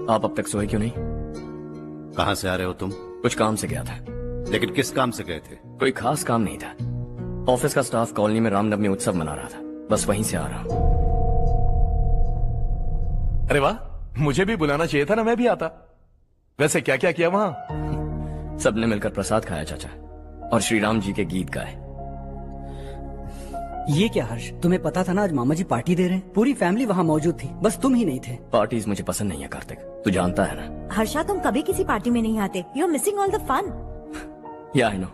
आप अब तक सोए क्यों नहीं? कहां से आ रहे हो तुम? कुछ काम से गया था। लेकिन किस काम से गए थे? कोई खास काम नहीं था। ऑफिस का स्टाफ कॉलोनी में रामनवमी उत्सव मना रहा था, बस वहीं से आ रहा हूं। अरे वाह, मुझे भी बुलाना चाहिए था ना, मैं भी आता। वैसे क्या क्या किया वहां? सबने मिलकर प्रसाद खाया चाचा, और श्री राम जी के गीत गाए। ये क्या हर्ष, तुम्हें पता था ना आज मामा जी पार्टी दे रहे हैं? पूरी फैमिली वहाँ मौजूद थी, बस तुम ही नहीं थे। पार्टीज मुझे पसंद नहीं है कार्तिक, तू जानता है ना। हर्षा, तुम कभी किसी पार्टी में नहीं आते। You are missing all the fun. या आई नो।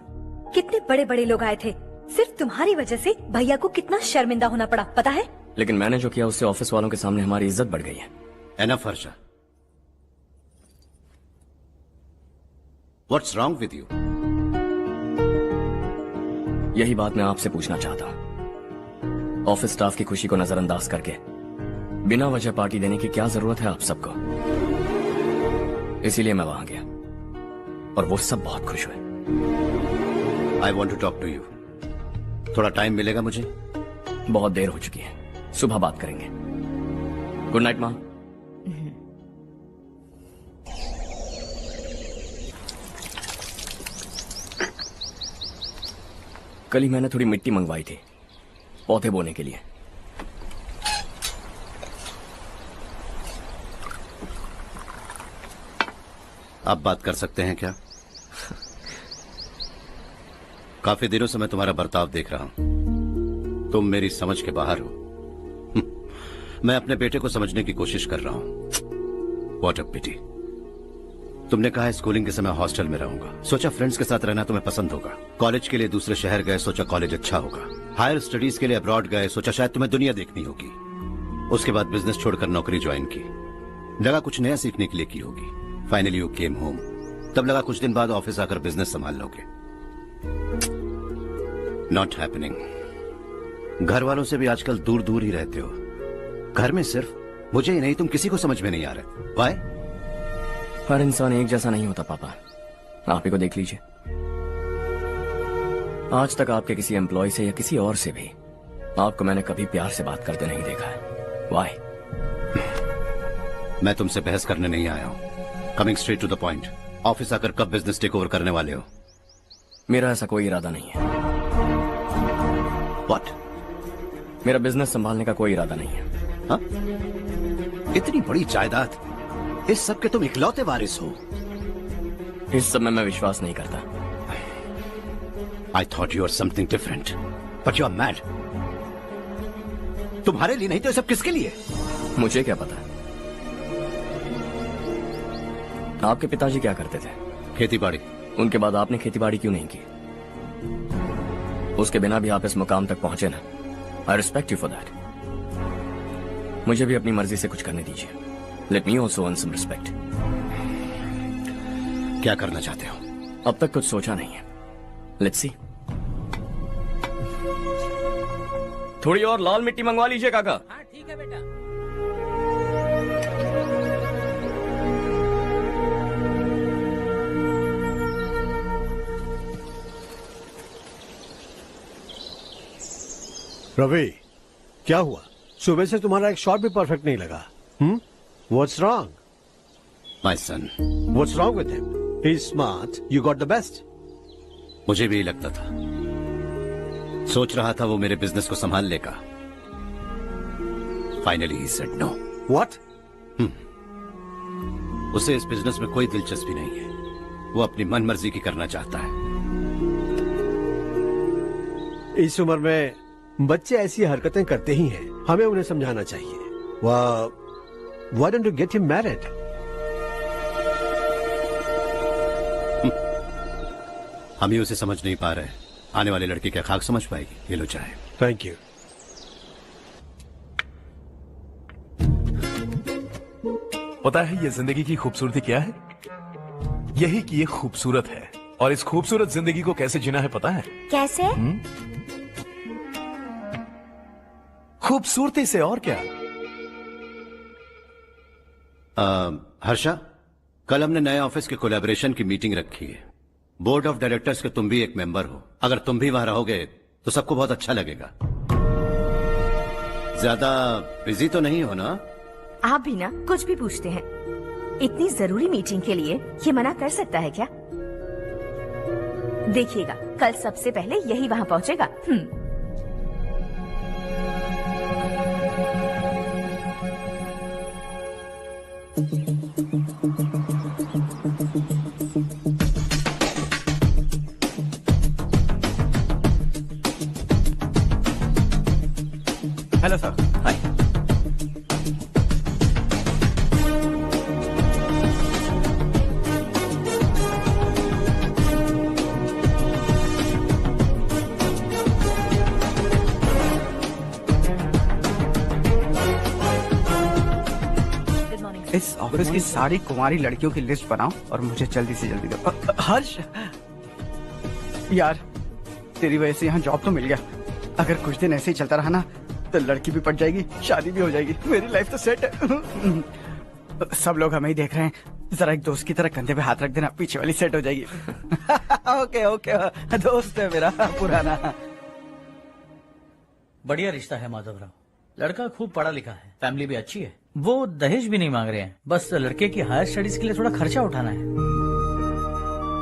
कितने बड़े बड़े लोग आए थे, सिर्फ तुम्हारी वजह से भैया को कितना शर्मिंदा होना पड़ा, पता है? लेकिन मैंने जो किया उससे ऑफिस वालों के सामने हमारी इज्जत बढ़ गई है। Enough Harsha, what's wrong with you? यही बात मैं आपसे पूछना चाहता हूँ। ऑफिस स्टाफ की खुशी को नजरअंदाज करके बिना वजह पार्टी देने की क्या जरूरत है आप सबको? इसीलिए मैं वहां गया और वो सब बहुत खुश हुए। I want to talk to you. थोड़ा टाइम मिलेगा मुझे? बहुत देर हो चुकी है, सुबह बात करेंगे। गुड नाइट माँ। कल ही मैंने थोड़ी मिट्टी मंगवाई थी पौधे बोने के लिए। आप बात कर सकते हैं क्या? काफी दिनों से मैं तुम्हारा बर्ताव देख रहा हूं। तुम मेरी समझ के बाहर हो। मैं अपने बेटे को समझने की कोशिश कर रहा हूं। व्हाट अ पिटी। तुमने कहा स्कूलिंग के समय हॉस्टल में रहूंगा, सोचा फ्रेंड्स के साथ रहना तुम्हें पसंद होगा। कॉलेज के लिए दूसरे शहर गए, सोचा कॉलेज अच्छा होगा। हायर स्टडीज के लिए अब्रॉड गए, सोचा शायद तुम्हें दुनिया देखनी होगी। उसके बाद बिजनेस छोड़कर नौकरी ज्वाइन की, लगा कुछ नया सीखने के लिए की होगी। फाइनली यू केम होम, तब लगा कुछ दिन बाद ऑफिस आकर बिजनेस संभाल लोगे। Not happening. घर वालों से भी आजकल दूर दूर ही रहते हो। घर में सिर्फ मुझे ही नहीं, तुम किसी को समझ में नहीं आ रहे। व्हाई? हर इंसान एक जैसा नहीं होता पापा, आप ही को देख लीजिए। आज तक आपके किसी एम्प्लॉय से या किसी और से भी आपको मैंने कभी प्यार से बात करते नहीं देखा है। व्हाई? मैं तुमसे बहस करने नहीं आया हूं। Coming straight to the point, office आकर कब बिजनेस टेक ओवर करने वाले हो? मेरा ऐसा कोई इरादा नहीं है। व्हाट? मेरा बिजनेस संभालने का कोई इरादा नहीं है। हाँ? इतनी बड़ी जायदाद, इस सब के तुम इकलौते वारिस हो। इस सब में मैं विश्वास नहीं करता। I thought you were something different, but you are mad. तुम्हारे लिए नहीं तो ये सब किसके लिए? मुझे क्या पता। आपके पिताजी क्या करते थे? खेती बाड़ी। उनके बाद आपने खेती बाड़ी क्यों नहीं की? उसके बिना भी आप इस मुकाम तक पहुंचे ना। I respect you for that. मुझे भी अपनी मर्जी से कुछ करने दीजिए। Let me also earn some respect. क्या करना चाहते हो? अब तक कुछ सोचा नहीं है। Let's see. थोड़ी और लाल मिट्टी मंगवा लीजिए काका। हाँ ठीक है बेटा। रवि, क्या हुआ? सुबह से तुम्हारा एक शॉट भी परफेक्ट नहीं लगा। What's wrong? My son. What's wrong with him? He's smart. You got the best. मुझे भी लगता था, सोच रहा था वो मेरे बिजनेस को संभाल लेगा। Finally he said no. What? उसे इस बिजनेस में कोई दिलचस्पी नहीं है। वो अपनी मन मर्जी की करना चाहता है। इस उम्र में बच्चे ऐसी हरकतें करते ही हैं, हमें उन्हें समझाना चाहिए। Why don't you get him married? हम ही उसे समझ नहीं पा रहे, आने वाली लड़की क्या खाक समझ पाएगी? ये लो चाहे। Thank you. पता है ये जिंदगी की खूबसूरती क्या है? यही कि ये खूबसूरत है, और इस खूबसूरत जिंदगी को कैसे जीना है पता है? कैसे? खूबसूरती से, और क्या। हर्षा, कल हमने नए ऑफिस के कोलैबोरेशन की मीटिंग रखी है। बोर्ड ऑफ डायरेक्टर्स के तुम भी एक मेंबर हो। अगर तुम भी वहां रहोगे तो सबको बहुत अच्छा लगेगा। ज्यादा बिजी तो नहीं हो ना? आप भी ना कुछ भी पूछते हैं। इतनी जरूरी मीटिंग के लिए ये मना कर सकता है क्या? देखिएगा, कल सबसे पहले यही वहाँ पहुँचेगा। Hello sir. हाय। इस ऑफिस की सारी कुंवारी लड़कियों की लिस्ट बनाओ और मुझे जल्दी से जल्दी दो। हर्ष यार, तेरी वजह से यहाँ जॉब तो मिल गया। अगर कुछ दिन ऐसे ही चलता रहा ना तो लड़की भी पट जाएगी, शादी भी हो जाएगी, मेरी लाइफ तो सेट है। सब लोग हमें ही देख रहे हैं, जरा एक दोस्त की तरह कंधे पे हाथ रख देना, पीछे वाली सेट हो जाएगी। ओके ओके, दोस्त है मेरा पुराना। बढ़िया रिश्ता है माधवराव। लड़का खूब पढ़ा लिखा है, फैमिली भी अच्छी है। वो दहेज भी नहीं मांग रहे हैं, बस लड़के की हायर स्टडीज के लिए थोड़ा खर्चा उठाना है।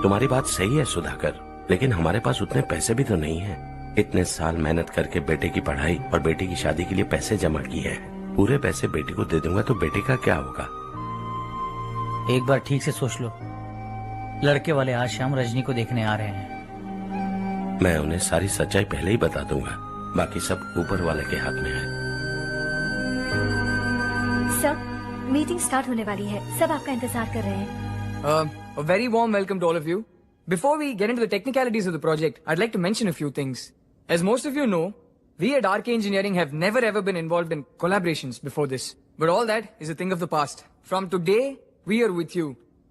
तुम्हारी बात सही है सुधाकर, लेकिन हमारे पास उतने पैसे भी तो नहीं है। इतने साल मेहनत करके बेटे की पढ़ाई और बेटे की शादी के लिए पैसे जमा किए हैं। पूरे पैसे बेटे को दे दूंगा तो बेटे का क्या होगा? एक बार ठीक से सोच लो। लड़के वाले आज शाम रजनी को देखने आ रहे हैं। मैं उन्हें सारी सच्चाई पहले ही बता दूंगा, बाकी सब ऊपर वाले के हाथ में है। सर, मीटिंग स्टार्ट होने वाली है, सब आपका इंतजार कर रहे हैं। A very warm welcome to all of you. Before we get into the technicalities of the project, I'd like to mention a few things. As most of you know, we at RK Engineering have never ever been involved in collaborations before this. But all that is a thing of the past. From today, we are with you.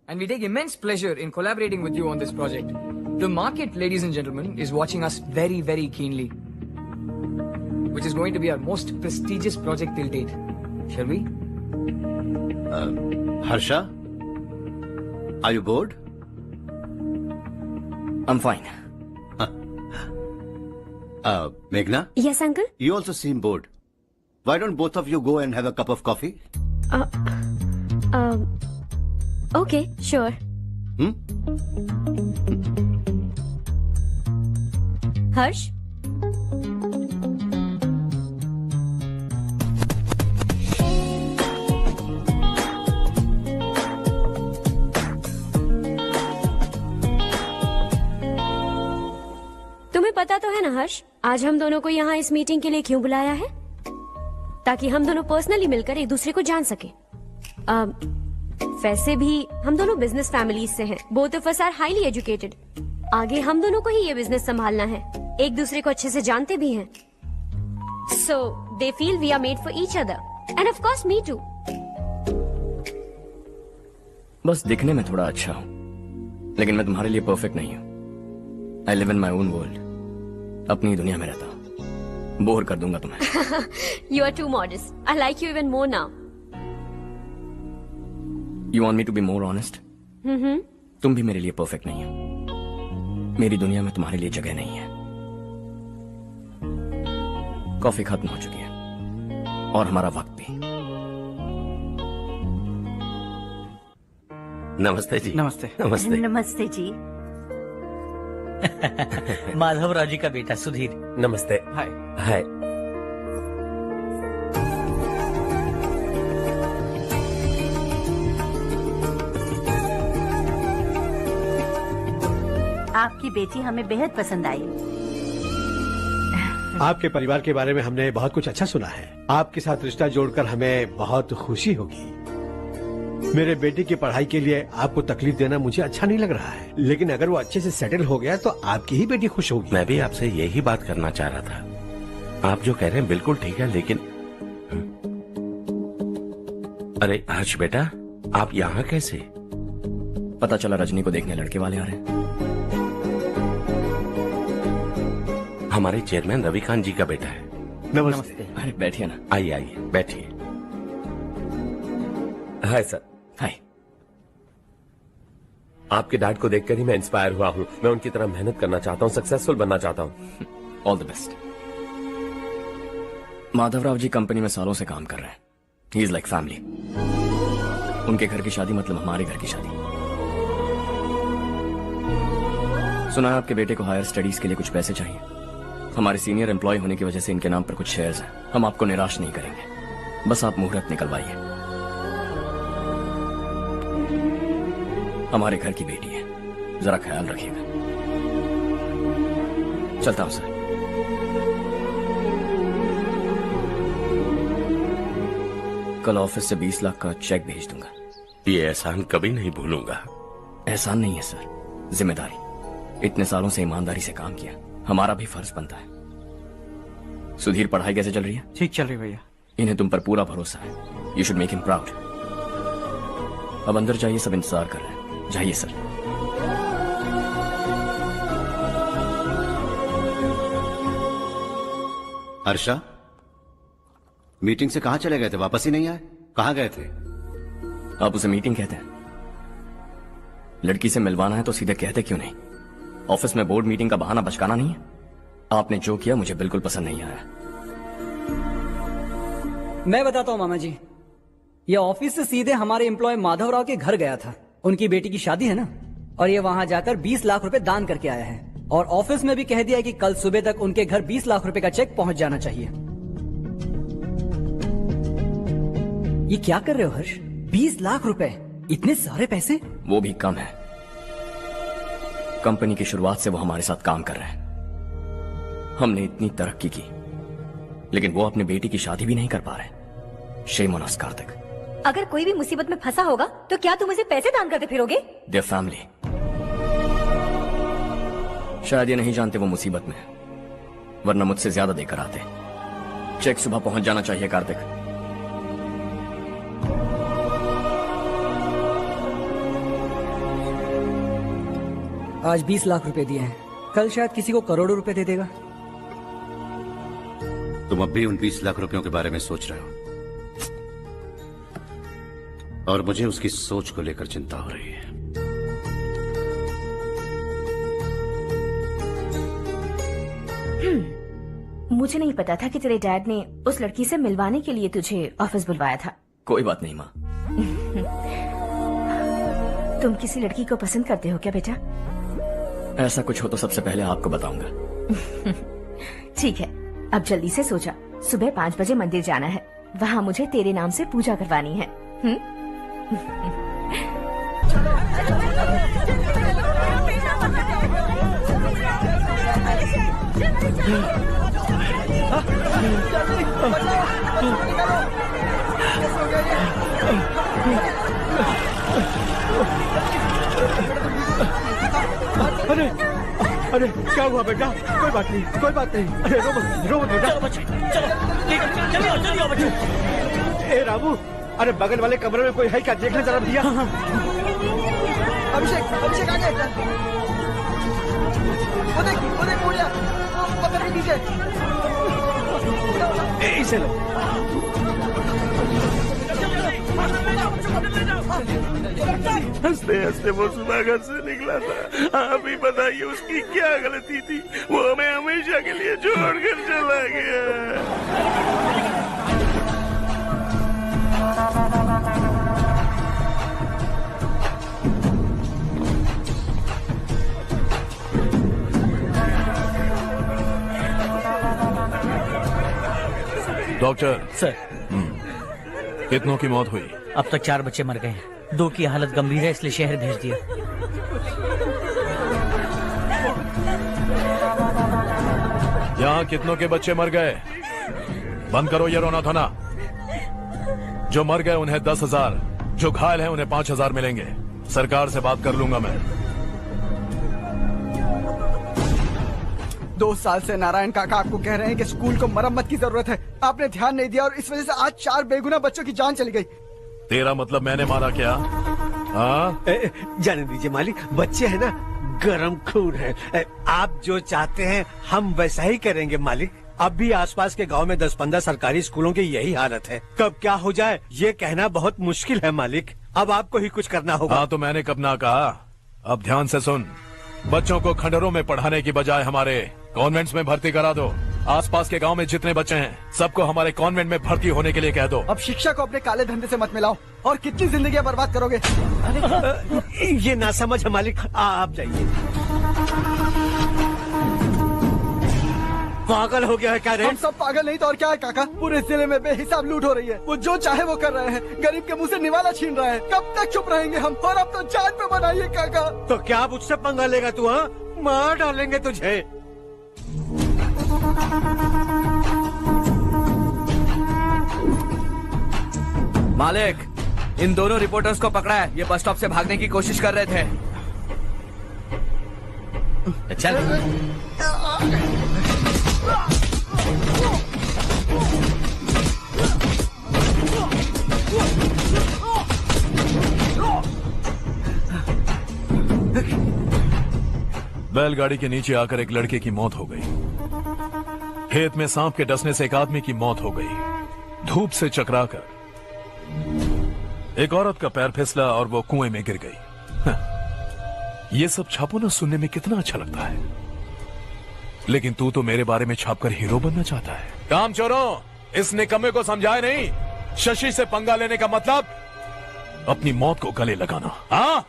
And we take immense pleasure in collaborating with you on this project. The market, ladies and gentlemen, is watching us very, very keenly. Which is going to be our most prestigious project till date. Shall we? Harsha, are you bored? I'm fine. Meghna? Yes, uncle. You also seem bored. Why don't both of you go and have a cup of coffee? Okay, sure. Harsh? तुम्हें पता तो है ना हर्ष, आज हम दोनों को यहाँ इस मीटिंग के लिए क्यों बुलाया है? ताकि हम दोनों पर्सनली मिलकर एक दूसरे को जान सके। वैसे भी हम दोनों बिजनेस फैमिलीज से हैं। Both of us are highly educated. आगे हम दोनों को ही ये बिजनेस संभालना है। एक दूसरे को अच्छे से जानते भी हैं। So they feel we are made for each other and of course me too. बस दिखने में थोड़ा अच्छा हूँ, लेकिन मैं तुम्हारे लिए परफेक्ट नहीं हूँ। I live in my own world. अपनी दुनिया में रहता हूँ। बोर कर दूंगा तुम्हें। You are too modest. I like you even more now. You want me to be more honest? तुम भी मेरे लिए परफेक्ट नहीं हो। मेरी दुनिया में तुम्हारे लिए जगह नहीं है। कॉफी खत्म हो चुकी है और हमारा वक्त भी। नमस्ते जी। नमस्ते। नमस्ते। नमस्ते जी। माधवराव जी का बेटा सुधीर। नमस्ते। हाय। हाय। आपकी बेटी हमें बेहद पसंद आई। आपके परिवार के बारे में हमने बहुत कुछ अच्छा सुना है। आपके साथ रिश्ता जोड़कर हमें बहुत खुशी होगी। मेरे बेटे की पढ़ाई के लिए आपको तकलीफ देना मुझे अच्छा नहीं लग रहा है, लेकिन अगर वो अच्छे से सेटल हो गया तो आपकी ही बेटी खुश होगी। मैं भी आपसे यही बात करना चाह रहा था। आप जो कह रहे हैं बिल्कुल ठीक है, लेकिन अरे हर्ष बेटा, आप यहाँ कैसे? पता चला रजनी को देखने लड़के वाले आ रहे हैं। हमारे चेयरमैन रविकांत जी का बेटा है। नमस्ते। अरे बैठिए ना। आइए आइए बैठिए। Hi sir. हाय। आपके डैड को देखकर ही मैं इंस्पायर हुआ हूँ। मैं उनकी तरह मेहनत करना चाहता हूँ, सक्सेसफुल बनना चाहता हूँ। All the best. Madhavrao ji company में सालों से काम कर रहे हैं। He is like family. उनके घर की शादी मतलब हमारे घर की शादी। सुना है आपके बेटे को हायर स्टडीज के लिए कुछ पैसे चाहिए। हमारे सीनियर एम्प्लॉय होने की वजह से इनके नाम पर कुछ शेयर्स हैं। हम आपको निराश नहीं करेंगे, बस आप मुहूर्त निकलवाइए। हमारे घर की बेटी है, जरा ख्याल रखिएगा। चलता हूं सर। कल ऑफिस से 20 लाख का चेक भेज दूंगा। ये एहसान कभी नहीं भूलूंगा। एहसान नहीं है सर, जिम्मेदारी। इतने सालों से ईमानदारी से काम किया, हमारा भी फर्ज बनता है। सुधीर, पढ़ाई कैसे चल रही है? ठीक चल रही भैया। इन्हें तुम पर पूरा भरोसा है। You should make him proud. अब अंदर जाइए, सब इंतजार कर रहे हैं। जाइए सर। हर्षा, मीटिंग से कहां चले गए थे? वापस ही नहीं आए? कहां गए थे? आप उसे मीटिंग कहते हैं? लड़की से मिलवाना है तो सीधे कहते क्यों नहीं? ऑफिस में बोर्ड मीटिंग का बहाना बचकाना नहीं है। आपने जो किया मुझे बिल्कुल पसंद नहीं आया। मैं बताता हूँ मामा जी, ये ऑफिस से सीधे हमारे एम्प्लॉय माधवराव के घर गया था। उनकी बेटी की शादी है ना, और ये वहां जाकर 20 लाख रुपए दान करके आया है। और ऑफिस में भी कह दिया कि कल सुबह तक उनके घर 20 लाख रुपए का चेक पहुंच जाना चाहिए। ये क्या कर रहे हो हर्ष? 20 लाख रुपए, इतने सारे पैसे? वो भी कम है। कंपनी की शुरुआत से वो हमारे साथ काम कर रहे हैं। हमने इतनी तरक्की की, लेकिन वो अपने बेटी की शादी भी नहीं कर पा रहे। Shame on us Kartik. अगर कोई भी मुसीबत में फंसा होगा तो क्या तुम उसे पैसे दान करते फिरोगे? Their family. शायद ये नहीं जानते वो मुसीबत में है, वरना मुझसे ज्यादा देकर आते। चेक सुबह पहुंच जाना चाहिए कार्तिक। आज 20 लाख रुपए दिए हैं, कल शायद किसी को करोड़ों रुपए दे देगा। तुम अब भी उन 20 लाख रुपयों के बारे में सोच रहे हो, और मुझे उसकी सोच को लेकर चिंता हो रही है। मुझे नहीं पता था कि तेरे डैड ने उस लड़की से मिलवाने के लिए तुझे ऑफिस बुलवाया था। कोई बात नहीं माँ। तुम किसी लड़की को पसंद करते हो क्या बेटा? ऐसा कुछ हो तो सबसे पहले आपको बताऊंगा। ठीक है, अब जल्दी से सो जा। सुबह 5 बजे मंदिर जाना है, वहाँ मुझे तेरे नाम से पूजा करवानी है। अरे अरे क्या हुआ बेटा? कोई बात नहीं, कोई बात नहीं। अरे रो बेटा। चलो बच्चे, चलो जल्दी आओ बच्चे। ए रामू, अरे बगल वाले कमरे में कोई है क्या? देखना जरा भैया। अभिषेक, अभिषेक आगे। वो देख मुड़िया, वो पत्थर के नीचे। इसे लो। हंसते हंसते वो सुधाकर से निकला था। आप ही बताइए उसकी क्या गलती थी? वो हमें हमेशा के लिए छोड़कर चला गया। डॉक्टर सर, कितनों की मौत हुई? अब तक 4 बच्चे मर गए हैं। 2 की हालत गंभीर है, इसलिए शहर भेज दिया। यहाँ कितनों के बच्चे मर गए? बंद करो ये रोना धोना। जो मर गए उन्हें 10,000, जो घायल हैं उन्हें 5,000 मिलेंगे। सरकार से बात कर लूंगा मैं। 2 साल से नारायण काका आपको कह रहे हैं कि स्कूल को मरम्मत की जरूरत है। आपने ध्यान नहीं दिया और इस वजह से आज 4 बेगुनाह बच्चों की जान चली गई। तेरा मतलब मैंने मारा क्या? हाँ, जाने दीजिए मालिक, बच्चे हैं ना, गरम खून है। आप जो चाहते हैं हम वैसा ही करेंगे मालिक। अब भी आसपास के गांव में 10-15 सरकारी स्कूलों की यही हालत है। कब क्या हो जाए ये कहना बहुत मुश्किल है मालिक। अब आपको ही कुछ करना होगा। हाँ तो मैंने कब ना कहा। अब ध्यान से सुन, बच्चों को खंडरों में पढ़ाने की बजाय हमारे कॉन्वेंट्स में भर्ती करा दो। आसपास के गांव में जितने बच्चे हैं सबको हमारे कॉन्वेंट में भर्ती होने के लिए कह दो। अब शिक्षा को अपने काले धंधे से मत मिलाओ। और कितनी जिंदगियां बर्बाद करोगे? ये ना समझ है मालिक, आप जाइए। पागल हो गया है क्या रे? हम सब पागल नहीं तो और क्या है काका। पूरे जिले में बेहिसाब लूट हो रही है। वो जो चाहे वो कर रहे हैं। गरीब के मुंह से निवाला छीन रहा है। कब तक चुप रहेंगे हम? और अब तो जान पे बनाइए काका। तो क्या मुझसे पंगा लेगा तू? हाँ, मार डालेंगे तुझे। मालिक, इन दोनों रिपोर्टर्स को पकड़ा है। ये बस स्टॉप से भागने की कोशिश कर रहे थे। चल। बैलगाड़ी के नीचे आकर एक लड़के की मौत हो गई। खेत में सांप के डसने से एक आदमी की मौत हो गई। धूप से चकराकर एक औरत का पैर फिसला और वो कुएं में गिर गई। ये सब छापो ना सुनने में कितना अच्छा लगता है, लेकिन तू तो मेरे बारे में छापकर हीरो बनना चाहता है। काम चोरों, इस निकम्मे को समझाए नहीं। शशि से पंगा लेने का मतलब अपनी मौत को गले लगाना। हाँ,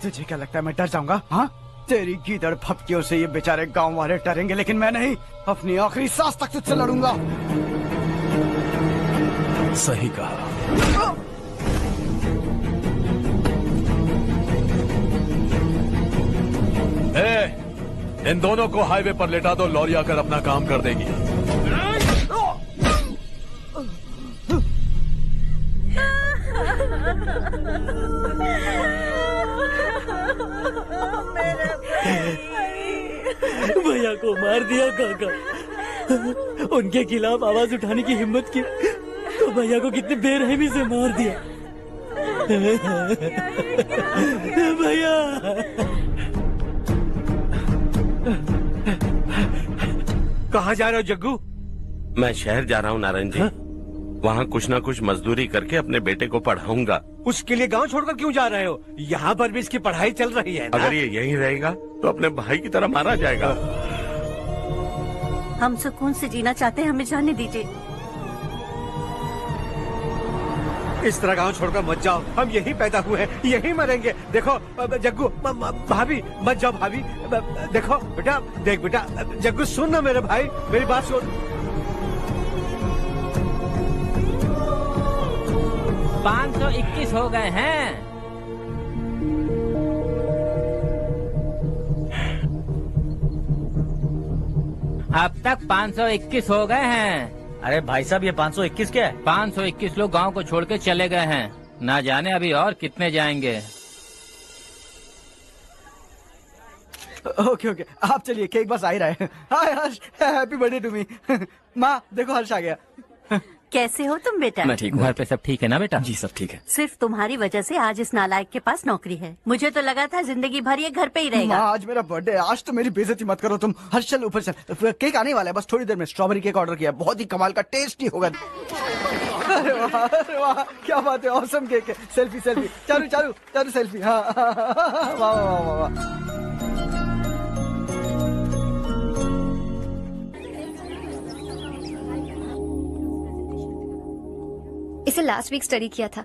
तुझे क्या लगता है मैं डर जाऊंगा? हाँ, तेरी गीदड़ फपकियों से ये बेचारे गांव वाले डरेंगे, लेकिन मैं नहीं। अपनी आखिरी सांस तक तुझसे लड़ूंगा। सही कहा। इन दोनों को हाईवे पर लेटा दो। लॉरी आकर अपना काम कर देगी। भैया को मार दिया काका। उनके खिलाफ आवाज उठाने की हिम्मत की तो भैया को कितनी बेरहमी से मार दिया। भैया कहाँ जा रहे हो जग्गू? मैं शहर जा रहा हूँ नारायण जी। वहाँ कुछ ना कुछ मजदूरी करके अपने बेटे को पढ़ाऊंगा। उसके लिए गांव छोड़कर क्यों जा रहे हो? यहाँ पर भी इसकी पढ़ाई चल रही है ना? अगर ये यहीं रहेगा तो अपने भाई की तरह मारा जाएगा। हम सुकून से जीना चाहते हैं, हमें जाने दीजिए। इस तरह गांव छोड़कर मत जाओ। हम यहीं पैदा हुए हैं, यहीं मरेंगे। देखो जग्गू, भाभी मत जाओ। भाभी देखो बेटा, देख बेटा, जग्गू सुन ना मेरे भाई, मेरी बात सुन। 521 हो गए हैं। अब तक 521 हो गए हैं। अरे भाई साहब, ये 521 क्या है? 521 लोग गांव को छोड़ के चले गए हैं। ना जाने अभी और कितने जाएंगे। ओके ओके, आप चलिए, केक बस आ ही रहा है। हाय हर्ष, हैप्पी बर्थडे टू मी। माँ देखो, हर्ष आ गया। कैसे हो तुम बेटा? मैं ठीक हूँ। घर पे सब ठीक है ना बेटा? जी सब ठीक है। सिर्फ तुम्हारी वजह से आज इस नालायक के पास नौकरी है। मुझे तो लगा था जिंदगी भर ये घर पे ही रहेगा। माँ, आज मेरा बर्थडे है। आज तो मेरी बेइज्जती मत करो तुम। हर्ष चल ऊपर चल, केक आने वाला है बस थोड़ी देर में। स्ट्रॉबेरी केक ऑर्डर किया, बहुत ही कमाल का टेस्टी होगा। अरे वाह, क्या बात है, ऑसम केक है। Selfie selfie, Charu Charu Charu selfie. हाँ वाह वाह वाह वाह। इसे लास्ट वीक स्टडी किया था।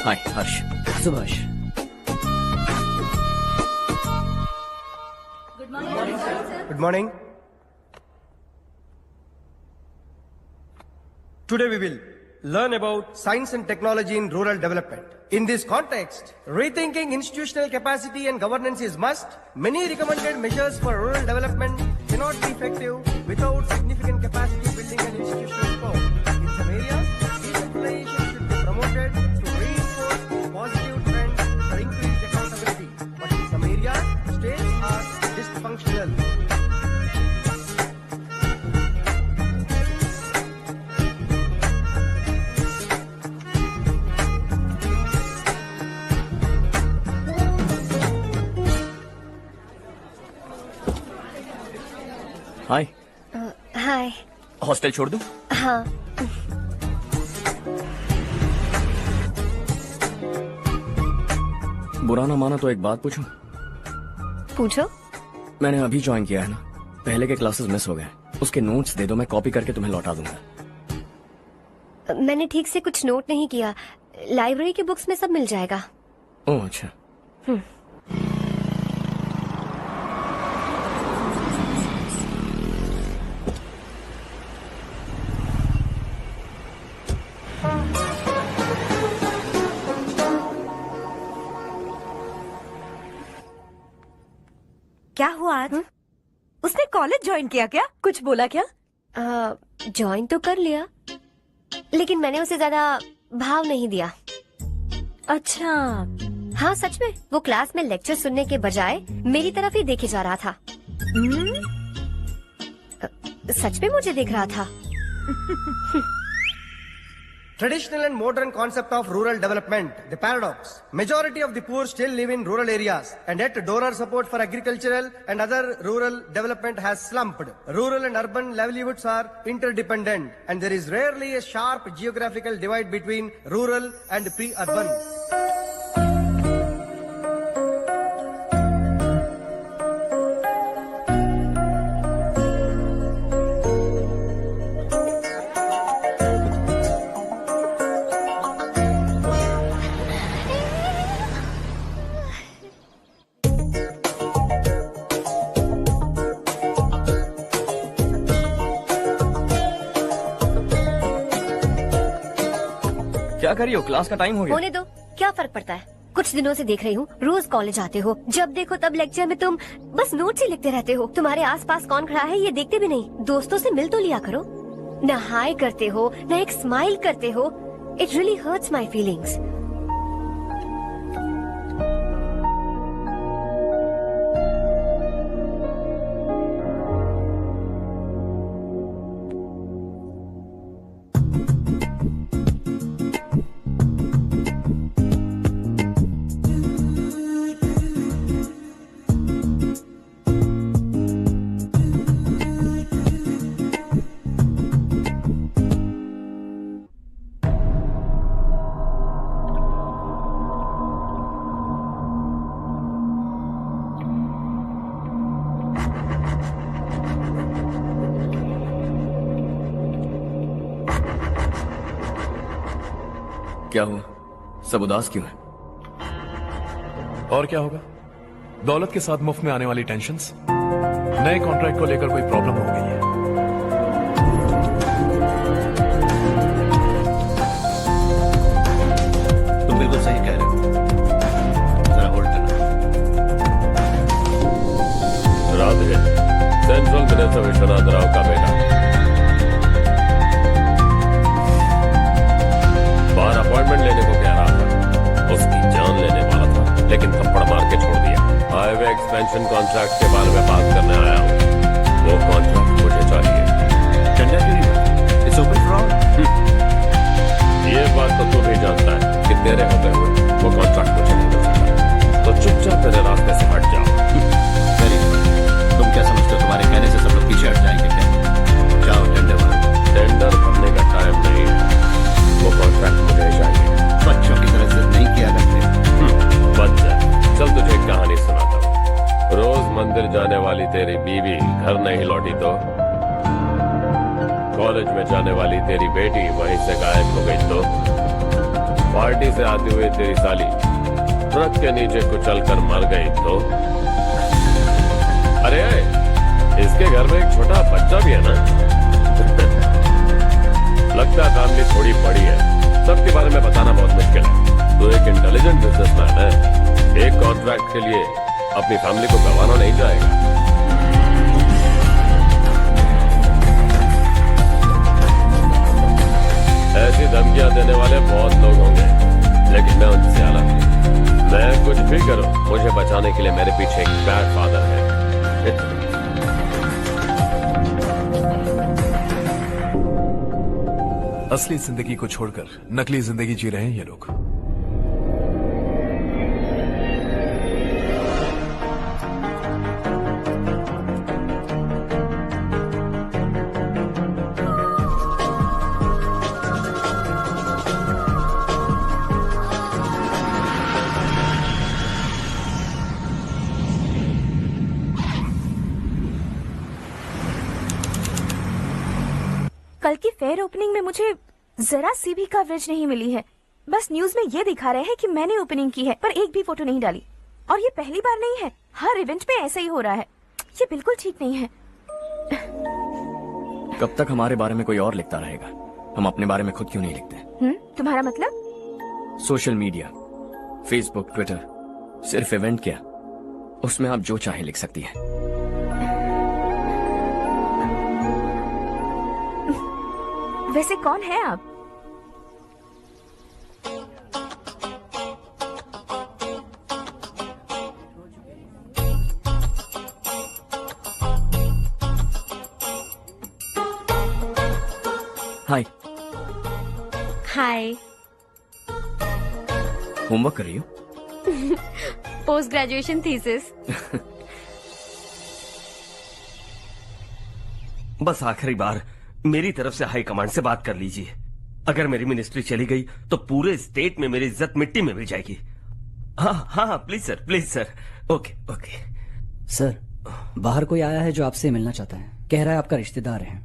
हाय हर्ष। Subhash. Good morning. Today we will learn about science and technology in rural development. In this context, rethinking institutional capacity and governance is must. Many recommended measures for rural development cannot be effective without significant capacity building and institutional support. In some areas, decentralization should be promoted to reinforce positive trends for increased accountability. But in some areas, states are dysfunctional. Hi. Hi. Hostel छोड़ दूं? हाँ। बुरा ना माना तो एक बात पूछूं? पूछो। मैंने अभी ज्वाइन किया है ना, पहले के क्लासेस मिस हो गए, उसके नोट्स दे दो, मैं कॉपी करके तुम्हें लौटा दूंगा। मैंने ठीक से कुछ नोट नहीं किया, लाइब्रेरी के बुक्स में सब मिल जाएगा। ओह अच्छा। क्या हुआ आज? उसने कॉलेज ज्वाइन किया क्या? कुछ बोला क्या? ज्वाइन तो कर लिया, लेकिन मैंने उसे ज्यादा भाव नहीं दिया। अच्छा। हाँ सच में, वो क्लास में लेक्चर सुनने के बजाय मेरी तरफ ही देखे जा रहा था। सच में मुझे देख रहा था। Traditional and modern concept of rural development, the paradox. Majority of the poor still live in rural areas, and yet donor support for agricultural and other rural development has slumped. Rural and urban livelihoods are interdependent, and there is rarely a sharp geographical divide between rural and pre-urban. क्या कर रही हो? Class का time हो गया। होने दो, क्या फर्क पड़ता है? कुछ दिनों से देख रही हूँ, रोज कॉलेज आते हो, जब देखो तब लेक्चर में तुम बस नोट्स ही लिखते रहते हो। तुम्हारे आसपास कौन खड़ा है ये देखते भी नहीं। दोस्तों से मिल तो लिया करो। न हाय करते हो, न एक स्माइल करते हो। It really hurts my feelings. क्या हुआ? सब उदास क्यों है? और क्या होगा? दौलत के साथ मुफ्त में आने वाली टेंशन्स, नए कॉन्ट्रैक्ट को लेकर कोई प्रॉब्लम हो गई है। तुम बिल्कुल सही कह रहे हो, जरा होल्ड करना। राधे, सेंट्रल मिनिस्टर विश्वनाथ राव का बेटा बाहर अपॉइंटमेंट लेने को कह रहा था, उसकी जान लेने वाला था, लेकिन थप्पड़ मार के छोड़ दिया। हाईवे एक्सपेंशन कॉन्ट्रैक्ट के बारे में बात करने आया हूँ, वो कॉन्ट्रैक्ट मुझे चाहिए। टेंडर क्यों नहीं हुआ? It's open for all. ये बात तो तू भी जानता है कि तेरे होते हुए वो कॉन्ट्रैक्ट मुझे नहीं मिल सकता, तो चुपचाप तेरे रास्ते से हट जाओ। Very good. तुम क्या समझते हो तुम्हारे कहने से सब लोग पीछे हट जाएंगे क्या? जाओ टेंडर भरो। टेंडर भरने का टाइम नहीं है, वो कॉन्ट्रैक्ट मुझे चाहिए। बच्चों की तरह जिद नहीं किया करते। बच्चा, चल तुझे एक कहानी सुनाता हूँ। रोज मंदिर जाने वाली तेरी बीवी घर नहीं लौटी तो कॉलेज में जाने वाली तेरी बेटी वहीं से गायब हो गई तो पार्टी से आती हुई तेरी साली ट्रक के नीचे कुचल कर मर गई तो अरे इसके घर में एक छोटा बच्चा भी है ना। लगता है फैमिली थोड़ी बड़ी है, सबके बारे में बताना बहुत मुश्किल है। तो एक इंटेलिजेंट बिजनेसमैन है, एक कॉन्ट्रैक्ट के लिए अपनी फैमिली को गंवाना नहीं चाहेगा। ऐसी धमकियां देने वाले बहुत लोग होंगे, लेकिन मैं उनसे अलग हूं। मैं कुछ भी करूं, मुझे बचाने के लिए मेरे पीछे एक बैड फादर है। असली जिंदगी को छोड़कर नकली जिंदगी जी रहे हैं ये लोग। कल की फेयर ओपनिंग में मुझे जरा सी भी कवरेज नहीं मिली है। बस न्यूज में ये दिखा रहे हैं कि मैंने ओपनिंग की है, पर एक भी फोटो नहीं डाली। और ये पहली बार नहीं है, हर इवेंट पे ऐसा ही हो रहा है। ये बिल्कुल ठीक नहीं है। कब तक हमारे बारे में कोई और लिखता रहेगा? हम अपने बारे में खुद क्यों नहीं लिखते? तुम्हारा मतलब? सोशल मीडिया, फेसबुक, ट्विटर, सिर्फ इवेंट क्या, उसमें आप जो चाहे लिख सकती हैं। वैसे कौन है आप? हाय। हाय। होमवर्क कर रही हो? Post graduation thesis. बस आखिरी बार मेरी तरफ से हाई कमांड से बात कर लीजिए। अगर मेरी मिनिस्ट्री चली गई तो पूरे स्टेट में मेरी इज्जत मिट्टी में मिल जाएगी। हाँ हाँ please sir, please sir. Okay okay. Sir, बाहर कोई आया है जो आपसे मिलना चाहता है। कह रहा है आपका रिश्तेदार है।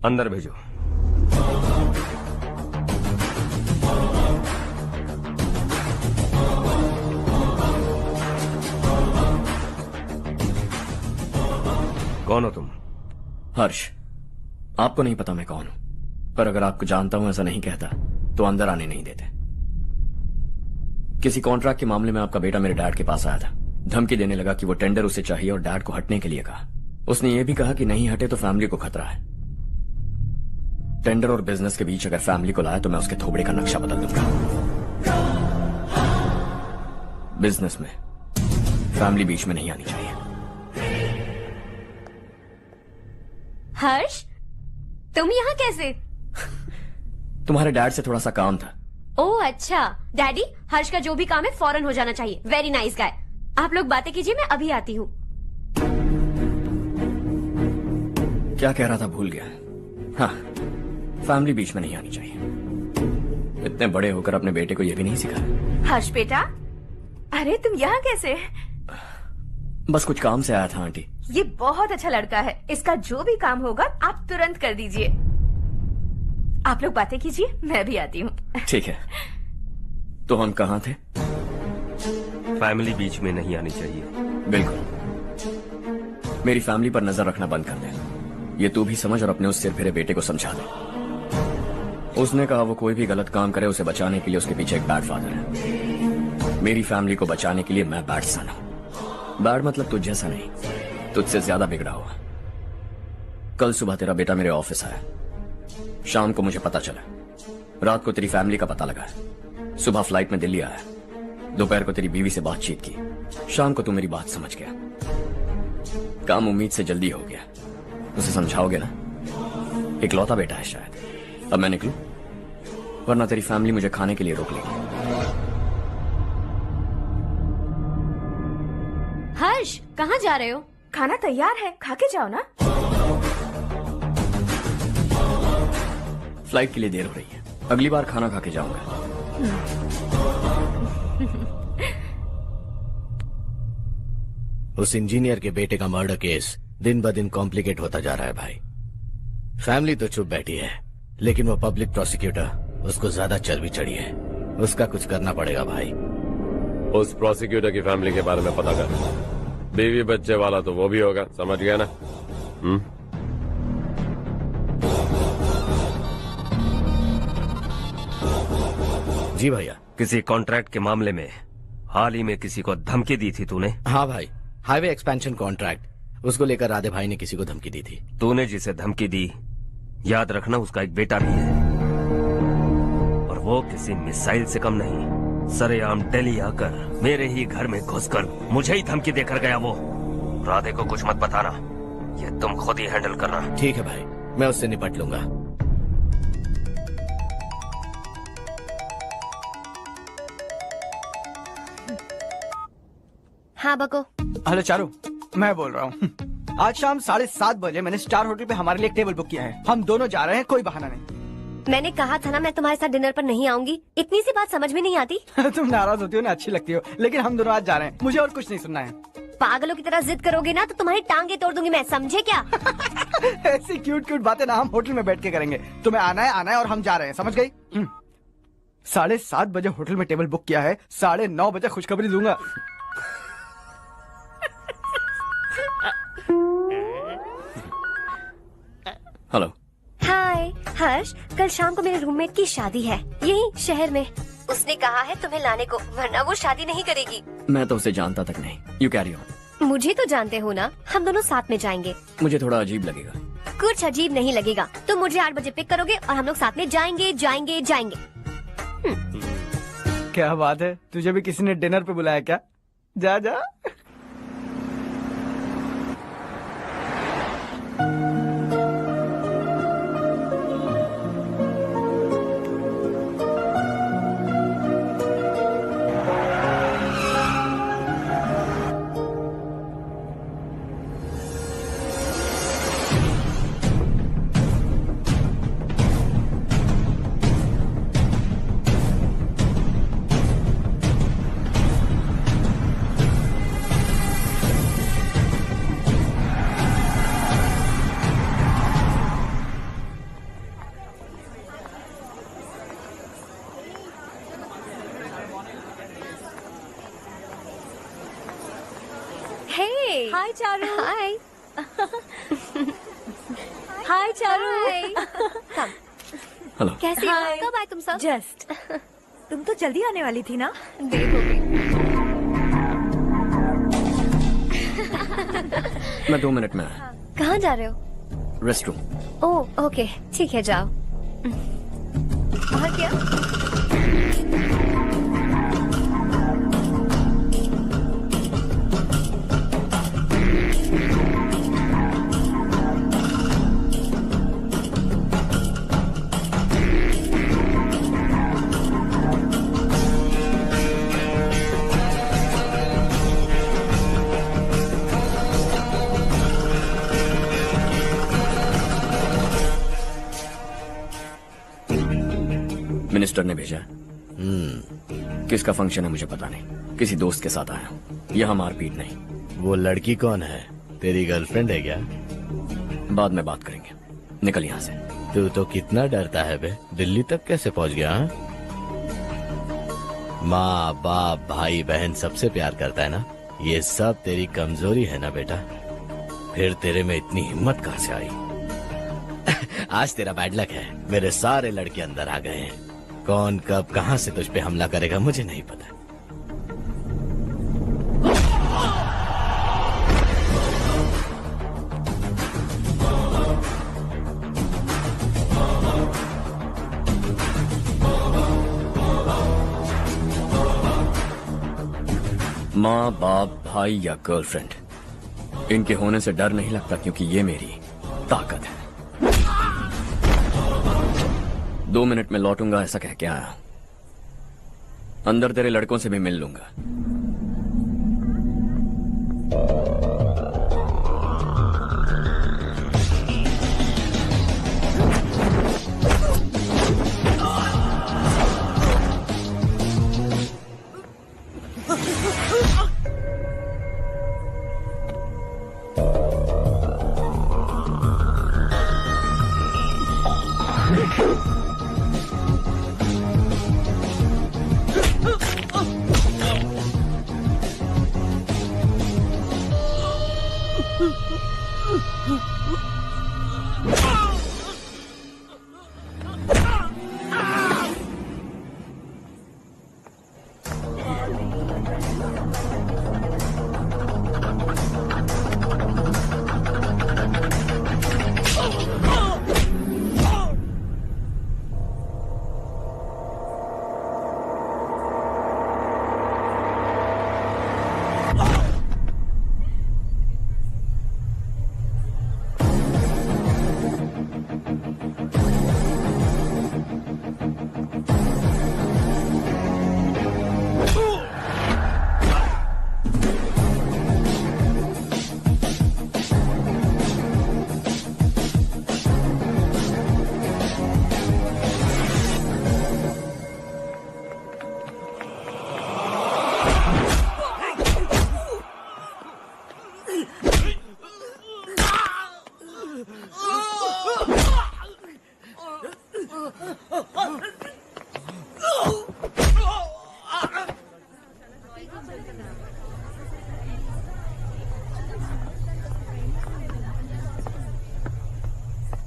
अंदर भेजो। कौन हो तुम? हर्ष। आपको नहीं पता मैं कौन हूं, पर अगर आपको जानता हूं ऐसा नहीं कहता तो अंदर आने नहीं देते। किसी कॉन्ट्रैक्ट के मामले में आपका बेटा मेरे डैड के पास आया था। धमकी देने लगा कि वो टेंडर उसे चाहिए और डैड को हटने के लिए कहा। उसने ये भी कहा कि नहीं हटे तो फैमिली को खतरा है। टेंडर और बिजनेस के बीच अगर फैमिली को लाया तो मैं उसके थोबड़े का नक्शा बदल दूंगा। बिजनेस में फैमिली बीच में नहीं आनी चाहिए। हर्ष, तुम यहाँ कैसे? तुम्हारे डैड से थोड़ा सा काम था। ओह अच्छा। डैडी, हर्ष का जो भी काम है फौरन हो जाना चाहिए। Very nice guy. आप लोग बातें कीजिए, मैं अभी आती हूँ। क्या कह रहा था भूल गया। हाँ, फैमिली बीच में नहीं आनी चाहिए। इतने बड़े होकर अपने बेटे को यह भी नहीं सिखाया। हर्ष बेटा, अरे तुम यहाँ कैसे? बस कुछ काम से आया था आंटी। ये बहुत अच्छा लड़का है। इसका जो भी काम होगा आप तुरंत कर दीजिए। आप लोग बातें कीजिए, मैं भी आती हूँ। ठीक है। तो हम कहाँ थे? फैमिली बीच में नहीं आनी चाहिए। बिल्कुल। मेरी फैमिली पर नजर रखना बंद कर दे। ये तू भी समझ और अपने उस सिर फिरे बेटे को समझा दे। उसने कहा वो कोई भी गलत काम करे उसे बचाने के लिए उसके पीछे एक बैड फादर है। मेरी फैमिली को बचाने के लिए मैं बैड सन हूं। बैड मतलब तुझ जैसा नहीं, तुझसे ज्यादा बिगड़ा हुआ। कल सुबह तेरा बेटा मेरे ऑफिस आया। शाम को मुझे पता चला। रात को तेरी फैमिली का पता लगा। सुबह फ्लाइट में दिल्ली आया। दोपहर को तेरी बीवी से बातचीत की। शाम को तू मेरी बात समझ गया। काम उम्मीद से जल्दी हो गया। उसे समझाओगे ना? इकलौता बेटा है शायद। अब मैं निकलूं, वरना तेरी फैमिली मुझे खाने के लिए रोक लेगी। हर्ष, कहाँ जा रहे हो? खाना तैयार है, खा के जाओ ना। फ्लाइट के लिए देर हो रही है। अगली बार खाना खा के जाऊंगा। उस इंजीनियर के बेटे का मर्डर केस दिन ब दिन कॉम्प्लिकेट होता जा रहा है भाई। फैमिली तो चुप बैठी है, लेकिन वो पब्लिक प्रोसिक्यूटर उसको ज्यादा चर्बी चढ़ी है। उसका कुछ करना पड़ेगा भाई। उस प्रोसिक्यूटर की फैमिली के बारे में पता कर। बीवी बच्चे वाला तो वो भी होगा, समझ गया ना? जी भैया। किसी कॉन्ट्रैक्ट के मामले में हाल ही में किसी को धमकी दी थी तूने? हाँ भाई, हाईवे एक्सपेंशन कॉन्ट्रैक्ट, उसको लेकर राधे भाई ने किसी को धमकी दी थी। तूने जिसे धमकी दी, याद रखना उसका एक बेटा भी है, और वो किसी मिसाइल से कम नहीं। सरेआम दिल्ली आकर मेरे ही घर में घुसकर मुझे ही धमकी देकर गया वो। राधे को कुछ मत बताना, ये तुम खुद ही हैंडल करना। ठीक है भाई, मैं उससे निपट लूंगा। हाँ बको। हेलो चारू, मैं बोल रहा हूँ। आज शाम 7:30 बजे मैंने स्टार होटल पे हमारे लिए एक टेबल बुक किया है। हम दोनों जा रहे हैं, कोई बहाना नहीं। मैंने कहा था ना मैं तुम्हारे साथ डिनर पर नहीं आऊंगी। इतनी सी बात समझ में नहीं आती? तुम नाराज होती हो ना, अच्छी लगती हो, लेकिन हम दोनों आज जा रहे हैं। मुझे और कुछ नहीं सुनना है। पागलों की तरह जिद करोगे ना तो तुम्हारी टांगे तोड़ दूंगी मैं, समझे क्या? ऐसी क्यूट क्यूट बातें ना हम होटल में बैठ के करेंगे। तुम्हें आना है और हम जा रहे हैं, समझ गई? 7:30 बजे होटल में टेबल बुक किया है, 9:30 बजे खुशखबरी दूंगा। हेलो। हाय हर्ष, कल शाम को मेरे रूममेट की शादी है यही शहर में। उसने कहा है तुम्हें लाने को, वरना वो शादी नहीं करेगी। मैं तो उसे जानता तक नहीं। You carry on. मुझे तो जानते हो ना, हम दोनों साथ में जाएंगे। मुझे थोड़ा अजीब लगेगा। कुछ अजीब नहीं लगेगा, तुम मुझे 8 बजे पिक करोगे और हम लोग साथ में जाएंगे जाएंगे जाएंगे। क्या बात है, तुझे भी किसी ने डिनर पे बुलाया क्या? जा जा। हाय चारू। हाय। हाय चारू। हेलो। कैसी हो? कब आए तुम सब? जस्ट। तुम तो जल्दी आने वाली थी ना? देर हो गई। मैं 2 मिनट में आया। कहाँ जा रहे हो? Rest room. ओह ओके, ठीक है जाओ। और क्या? मिनिस्टर ने भेजा है। किसका फंक्शन है मुझे पता नहीं, किसी दोस्त के साथ आया हूँ। यहाँ मारपीट नहीं। वो लड़की कौन है? तेरी गर्लफ्रेंड है क्या? बाद में बात करेंगे, निकल यहाँ से। तू तो कितना डरता है बे, दिल्ली तक कैसे पहुँच गया? हाँ? माँ बाप भाई बहन सबसे प्यार करता है ना, ये सब तेरी कमजोरी है ना बेटा। फिर तेरे में इतनी हिम्मत कहाँ से आई? आज तेरा बैड लक है, मेरे सारे लड़के अंदर आ गए हैं। कौन कब कहां से तुझ पे हमला करेगा मुझे नहीं पता। माँ बाप भाई या गर्लफ्रेंड, इनके होने से डर नहीं लगता, क्योंकि ये मेरी ताकत है। 2 मिनट में लौटूंगा ऐसा कह के आया। अंदर तेरे लड़कों से भी मिल लूंगा।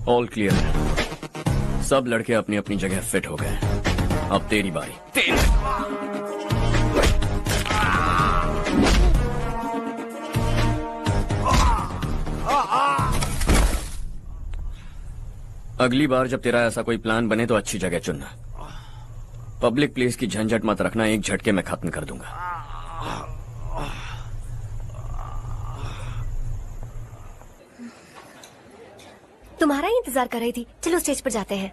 ऑल क्लियर है। सब लड़के अपनी अपनी जगह फिट हो गए। अब तेरी बारी। अगली बार जब तेरा ऐसा कोई प्लान बने तो अच्छी जगह चुनना। पब्लिक प्लेस की झंझट मत रखना, एक झटके में खत्म कर दूंगा। तुम्हारा ही इंतजार कर रही थी। चलो स्टेज पर जाते हैं।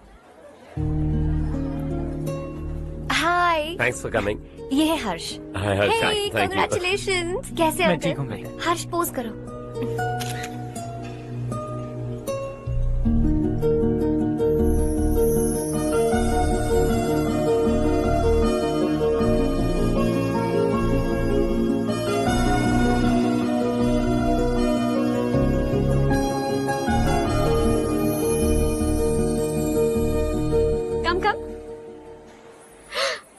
हाय, थैंक्स फॉर कमिंग। ये है हर्ष। हाय हर्ष, थैंक यू। कांग्रेचुलेशंस। कैसे हो? मैं ठीक हूँ भाई। हर्ष पोज करो।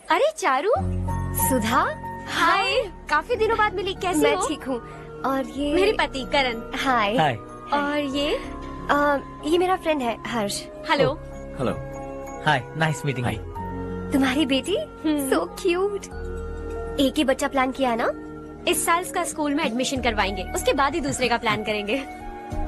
अरे चारू, सुधा, हाय। काफी दिनों बाद मिली, कैसी हो? मैं ठीक हूँ। और ये मेरे पति करण। हाय। हाय। और ये मेरा फ्रेंड है Harsh. Hello. Hello. Hi, nice meeting you. तुम्हारी बेटी सो क्यूट। एक ही बच्चा प्लान किया ना? इस साल इसका स्कूल में एडमिशन करवाएंगे, उसके बाद ही दूसरे का प्लान करेंगे।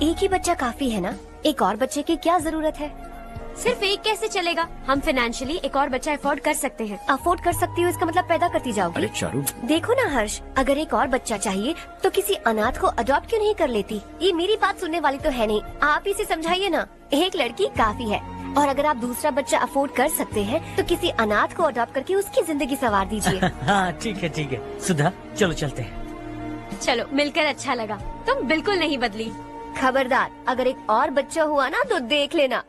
एक ही बच्चा काफी है ना? एक और बच्चे की क्या जरूरत है? सिर्फ एक कैसे चलेगा? हम फाइनेंशियली एक और बच्चा अफोर्ड कर सकते हैं। अफोर्ड कर सकती हो इसका मतलब पैदा करती जाओगी। अरे चारू, देखो ना हर्ष, अगर एक और बच्चा चाहिए तो किसी अनाथ को अडॉप्ट क्यों नहीं कर लेती? ये मेरी बात सुनने वाली तो है नहीं, आप ही से समझाइए ना। एक लड़की काफी है, और अगर आप दूसरा बच्चा अफोर्ड कर सकते हैं तो किसी अनाथ को अडॉप्ट करके उसकी जिंदगी संवार दीजिए। हाँ ठीक है ठीक है। सुधा चलो चलते हैं। चलो, मिलकर अच्छा लगा। तुम बिल्कुल नहीं बदली। खबरदार, अगर एक और बच्चा हुआ ना तो देख लेना।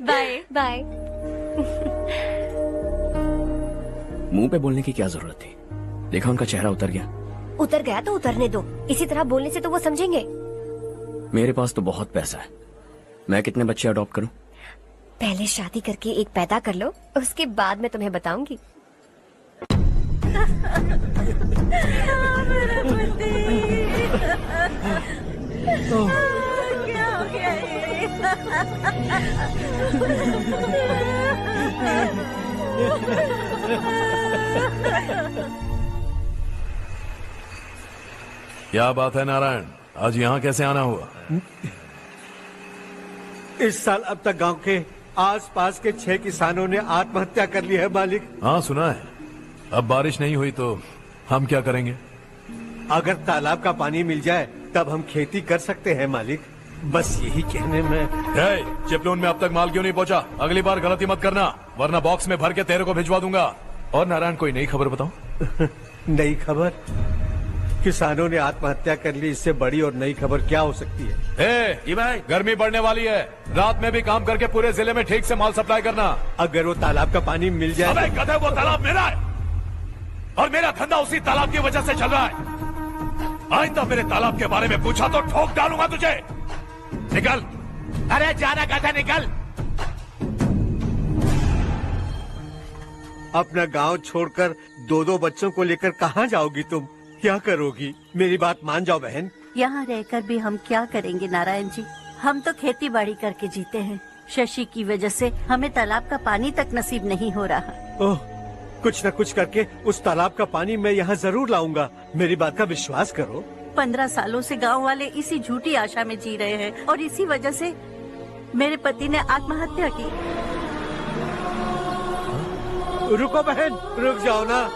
Bye bye. मुंह पे बोलने की क्या जरूरत थी? देखा उनका चेहरा उतर गया। उतर गया तो उतरने दो, इसी तरह बोलने से तो वो समझेंगे। मेरे पास तो बहुत पैसा है, मैं कितने बच्चे अडॉप्ट करूं? पहले शादी करके एक पैदा कर लो, उसके बाद मैं तुम्हें बताऊंगी। क्या हो गया ये? क्या बात है नारायण, आज यहाँ कैसे आना हुआ? इस साल अब तक गांव के आसपास के 6 किसानों ने आत्महत्या कर ली है मालिक। हाँ सुना है। अब बारिश नहीं हुई तो हम क्या करेंगे? अगर तालाब का पानी मिल जाए तब हम खेती कर सकते हैं मालिक। बस यही कहने में। चिपलून में अब तक माल क्यों नहीं पहुंचा? अगली बार गलती मत करना, वरना बॉक्स में भर के तेरे को भिजवा दूंगा। और नारायण, कोई नई खबर बताऊं? नई खबर? किसानों ने आत्महत्या कर ली, इससे बड़ी और नई खबर क्या हो सकती है? ये भाई, गर्मी बढ़ने वाली है, रात में भी काम करके पूरे जिले में ठीक से माल सप्लाई करना। अगर वो तालाब का पानी मिल जाए। अबे गधे, वो तालाब मेरा है और मेरा धंधा उसी तालाब की वजह से चल रहा है। आइंदा मेरे तालाब के बारे में पूछा तो ठोक डालूंगा तुझे। निकल। अरे जाना गधा, निकल। अपना गांव छोड़कर 2-2 बच्चों को लेकर कहाँ जाओगी तुम? क्या करोगी? मेरी बात मान जाओ बहन। यहाँ रहकर भी हम क्या करेंगे नारायण जी? हम तो खेती बाड़ी करके जीते हैं। शशि की वजह से हमें तालाब का पानी तक नसीब नहीं हो रहा। ओह, कुछ न कुछ करके उस तालाब का पानी मैं यहाँ जरूर लाऊंगा। मेरी बात का विश्वास करो। 15 सालों से गांव वाले इसी झूठी आशा में जी रहे हैं और इसी वजह से मेरे पति ने आत्महत्या की। रुको बहन, रुक जाओ ना।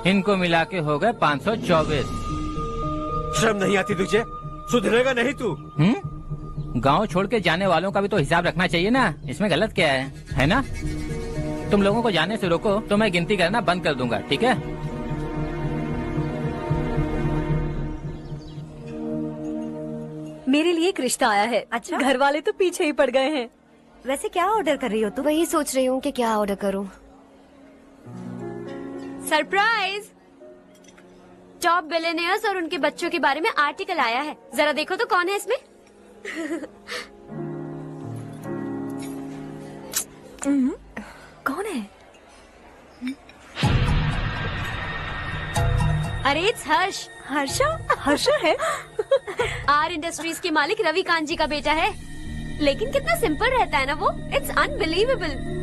इनको मिला के हो गए 524। शर्म नहीं आती तुझे? सुधरेगा नहीं तू? गांव छोड़ के जाने वालों का भी तो हिसाब रखना चाहिए ना। इसमें गलत क्या है ना? तुम लोगों को जाने से रोको तो मैं गिनती करना बंद कर दूंगा, ठीक है? मेरे लिए एक रिश्ता आया है। अच्छा? घर वाले तो पीछे ही पड़ गए हैं। वैसे क्या ऑर्डर कर रही हो तुम? वही सोच रही हूँ कि क्या ऑर्डर करूँ। सरप्राइज! टॉप बिलियनियर्स और उनके बच्चों के बारे में आर्टिकल आया है, जरा देखो तो कौन है इसमें। कौन है? अरे इट्स हर्ष। हर्षा है? आर इंडस्ट्रीज के मालिक रवि कांत जी का बेटा है, लेकिन कितना सिंपल रहता है ना वो, it's unbelievable.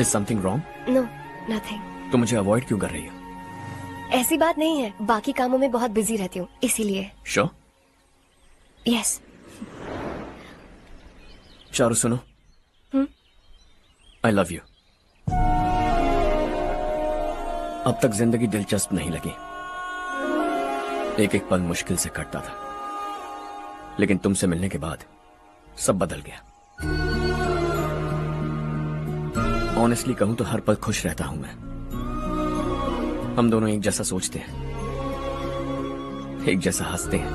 Is something wrong? No nothing. तो मुझे अवॉइड क्यों कर रही हो? ऐसी बात नहीं है, बाकी कामों में बहुत बिजी रहती हूँ इसीलिए। Sure? यस। चारू सुनो। I love you. अब तक जिंदगी दिलचस्प नहीं लगी, एक एक पल मुश्किल से कटता था, लेकिन तुमसे मिलने के बाद सब बदल गया। ऑनेस्टली कहूं तो हर पल खुश रहता हूं मैं। हम दोनों एक जैसा सोचते हैं, एक जैसा हंसते हैं,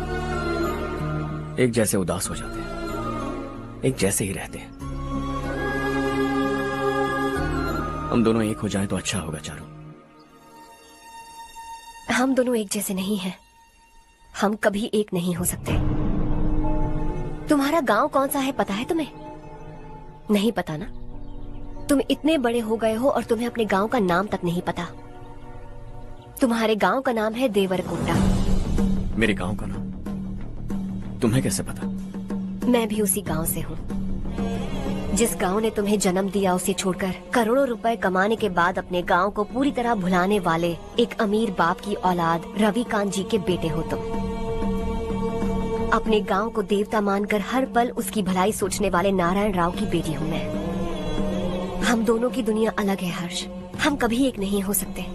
एक जैसे उदास हो जाते हैं, एक जैसे ही रहते हैं। हम दोनों एक हो जाएं तो अच्छा होगा चारू। हम दोनों एक जैसे नहीं हैं। हम कभी एक नहीं हो सकते। तुम्हारा गांव कौन सा है पता है तुम्हें? नहीं पता ना? तुम इतने बड़े हो गए हो और तुम्हें अपने गांव का नाम तक नहीं पता। तुम्हारे गांव का नाम है देवरकोटा। मेरे गांव का नाम तुम्हें कैसे पता? मैं भी उसी गांव से हूँ। जिस गांव ने तुम्हें जन्म दिया उसे छोड़कर करोड़ों रुपए कमाने के बाद अपने गांव को पूरी तरह भुलाने वाले एक अमीर बाप की औलाद रवि कांत जी के बेटे हो तुम। अपने गांव को देवता मानकर हर पल उसकी भलाई सोचने वाले नारायण राव की बेटी हूँ मैं। हम दोनों की दुनिया अलग है हर्ष, हम कभी एक नहीं हो सकते।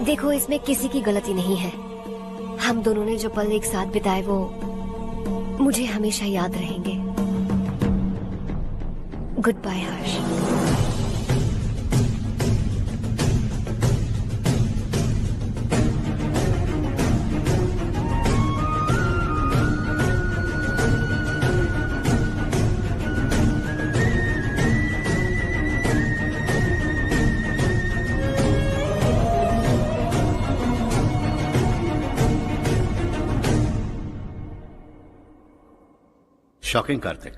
देखो इसमें किसी की गलती नहीं है। हम दोनों ने जो पल एक साथ बिताए वो मुझे हमेशा याद रहेंगे। गुड बाय हर्ष। शॉकिंग कार्तिक,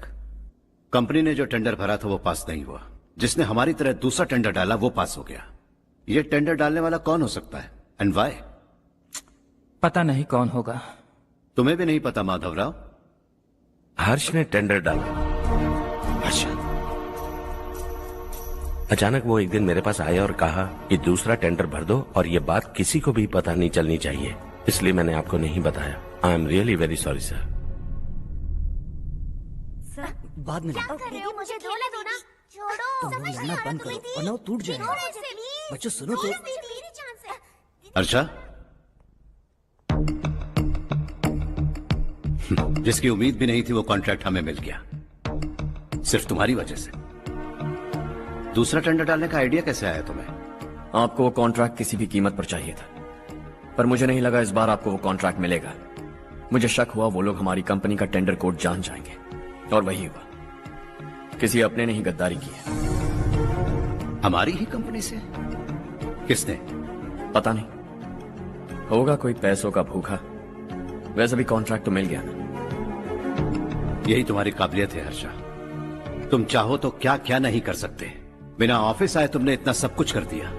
कंपनी ने जो टेंडर भरा था वो पास नहीं हुआ। जिसने हमारी तरह दूसरा टेंडर डाला वो पास हो गया। ये टेंडर डालने वाला कौन हो सकता है एंड व्हाई? पता नहीं कौन होगा। तुम्हें भी नहीं पता माधवराव? हर्ष ने टेंडर डाला। अच्छा। अचानक वो एक दिन मेरे पास आया और कहा कि दूसरा टेंडर भर दो और ये बात किसी को भी पता नहीं चलनी चाहिए, इसलिए मैंने आपको नहीं बताया। I am really very sorry sir. बाद में मुझे खेलने दो ना। छोड़ो। तुम लड़ना बंद करो वरना वो टूट जाएगा। बच्चों सुनो तो। अर्षा, जिसकी उम्मीद भी नहीं थी वो कॉन्ट्रैक्ट हमें मिल गया, सिर्फ तुम्हारी वजह से। दूसरा टेंडर डालने का आइडिया कैसे आया तुम्हें? आपको वो कॉन्ट्रैक्ट किसी भी कीमत पर चाहिए था, पर मुझे नहीं लगा इस बार आपको वो कॉन्ट्रैक्ट मिलेगा। मुझे शक हुआ वो लोग हमारी कंपनी का टेंडर कोड जान जाएंगे, और वही हुआ। किसी अपने ने ही गद्दारी की है। हमारी ही कंपनी से? किसने? पता नहीं, होगा कोई पैसों का भूखा। वैसे भी कॉन्ट्रैक्ट तो मिल गया ना। यही तुम्हारी काबिलियत है हर्षा। तुम चाहो तो क्या क्या नहीं कर सकते। बिना ऑफिस आए तुमने इतना सब कुछ कर दिया।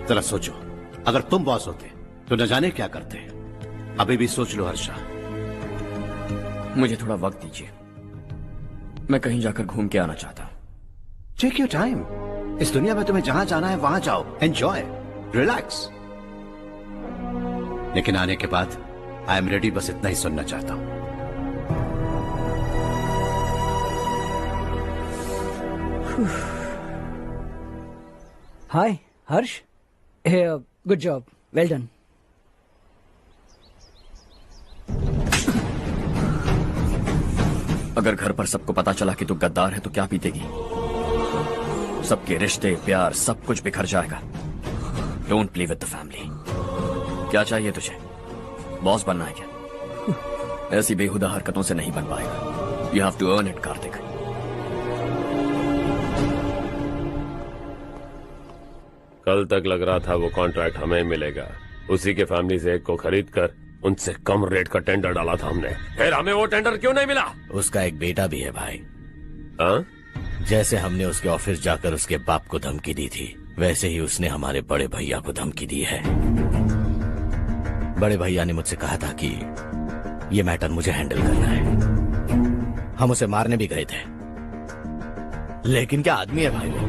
जरा सोचो, अगर तुम बॉस होते तो न जाने क्या करते। अभी भी सोच लो हर्षा। मुझे थोड़ा वक्त दीजिए, मैं कहीं जाकर घूम के आना चाहता हूं। टेक योर टाइम, इस दुनिया में तुम्हें जहां जाना है वहां जाओ, एंजॉय, रिलैक्स। लेकिन आने के बाद आई एम रेडी, बस इतना ही सुनना चाहता हूं। हाय हर्ष, गुड जॉब, वेल डन। अगर घर पर सबको पता चला कि तू गद्दार है तो क्या पीतेगी? सबके रिश्ते, प्यार, सब कुछ बिखर जाएगा। Don't play with the family. क्या चाहिए तुझे? बॉस बनना है क्या? ऐसी बेहुदा हरकतों से नहीं बन पाएगा। You have to earn it Kartik. कल तक लग रहा था वो कॉन्ट्रैक्ट हमें मिलेगा, उसी के फैमिली से एक को खरीद कर उनसे कम रेट का टेंडर डाला था हमने, फिर हमें वो टेंडर क्यों नहीं मिला? उसका एक बेटा भी है भाई। हाँ? जैसे हमने उसके ऑफिस जाकर उसके बाप को धमकी दी थी, वैसे ही उसने हमारे बड़े भैया को धमकी दी है। बड़े भैया ने मुझसे कहा था कि ये मैटर मुझे हैंडल करना है। हम उसे मारने भी गए थे, लेकिन क्या आदमी है भाई वो।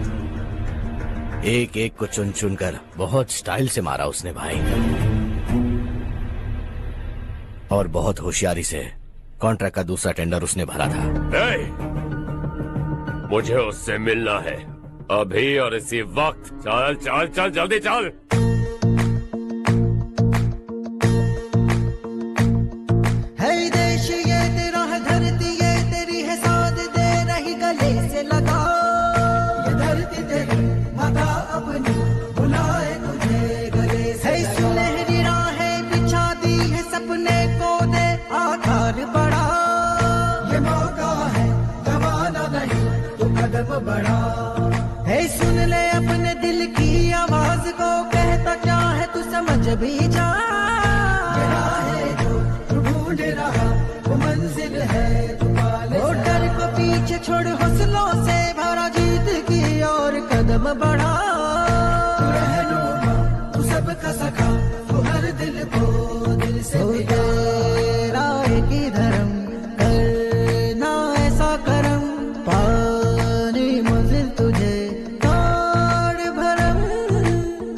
एक एक को चुन चुन कर बहुत स्टाइल से मारा उसने भाई, और बहुत होशियारी से कॉन्ट्रैक्ट का दूसरा टेंडर उसने भरा था। मुझे उससे मिलना है अभी और इसी वक्त। चल चल चल जल्दी चल। है देश ये तेरा है, धरती ये तेरी है, साथ दे रही गले से लगा। ये धरती तेरी माता अपनी बुलाए तुझे गले से लगा। सुनहरी राहें बिछा दी है, सपने को दे आकार बढ़ा। ये मौका है गवाना नहीं, तू कदम बढ़ा। है सुन ले अपने दिल की आवाज को, कहता क्या है तू समझ भी जा। ये राहें जो तू ढूंढ रहा वो मंजिल है तू पा ले। वो डर को पीछे छोड़ हौसलों से भरा, जीत की और कदम बढ़ा। तू रहनुमा, तू सबका सखा, तू हर दिल को दिल से तेरा एक ही धर्म, करना ऐसा करम, पानी मंजिल तुझे दौड़ भरम,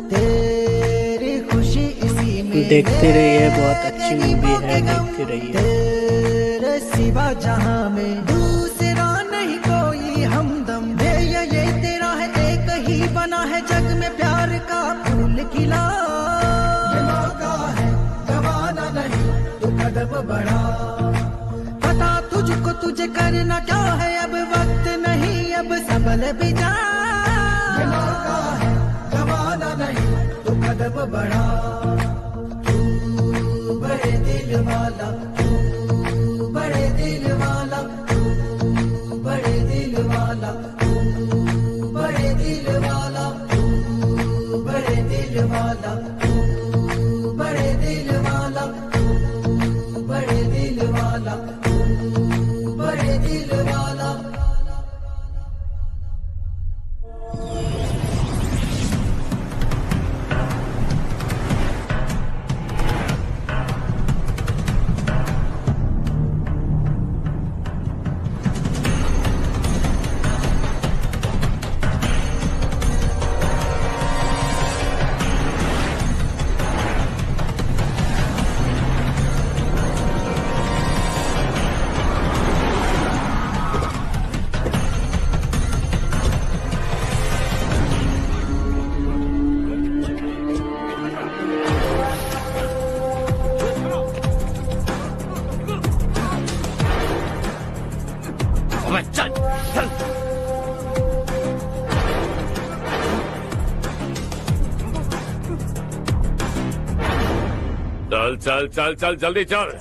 तेरी खुशी इसी में। देखते रहिए, बहुत अच्छी मूवी है, देखते रहिए। तेरे सिवा जहां में दूसरा नहीं कोई हमदम। ये तेरा है, एक ही बना है जग में प्यार का फूल खिला। ये मौका है गवाना नहीं, तू कदम बढ़ा। पता तुझको तुझे करना क्या है, अब वक्त नहीं, अब संभल भी जा। ये मौका है गवाना नहीं, तू कदम बढ़ा। तू बड़े दिल वाला, तू बड़े दिल वाला, तू बड़े दिल वाला, तू बड़े दिल वाला, तू बड़े दिल वाला, तू बड़े दिल वाला, तू बड़े दिल वाला, तू बड़े दिल वाला। चल चल चल चल जल्दी चल।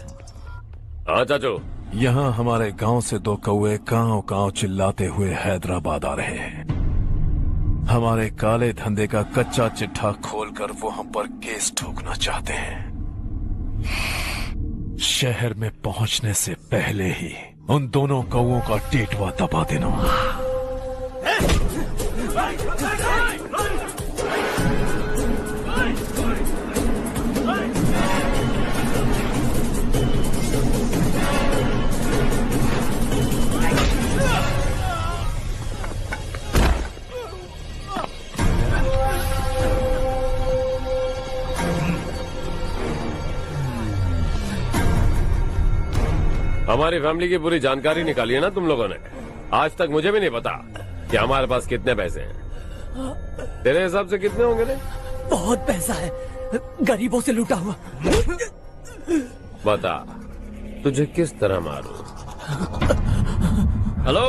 हाँ चाचू। यहाँ हमारे गांव से दो कौए गांव गांव चिल्लाते हुए हैदराबाद आ रहे हैं। हमारे काले धंधे का कच्चा चिट्ठा खोलकर वो हम पर केस ठोकना चाहते हैं। शहर में पहुंचने से पहले ही उन दोनों कौओं का टेटवा दबा देना। हमारी फैमिली की पूरी जानकारी निकाली है ना तुम लोगों ने। आज तक मुझे भी नहीं पता कि हमारे पास कितने पैसे हैं। तेरे हिसाब से कितने होंगे रे? बहुत पैसा है, गरीबों से लूटा हुआ। बता तुझे किस तरह मारूं? हेलो,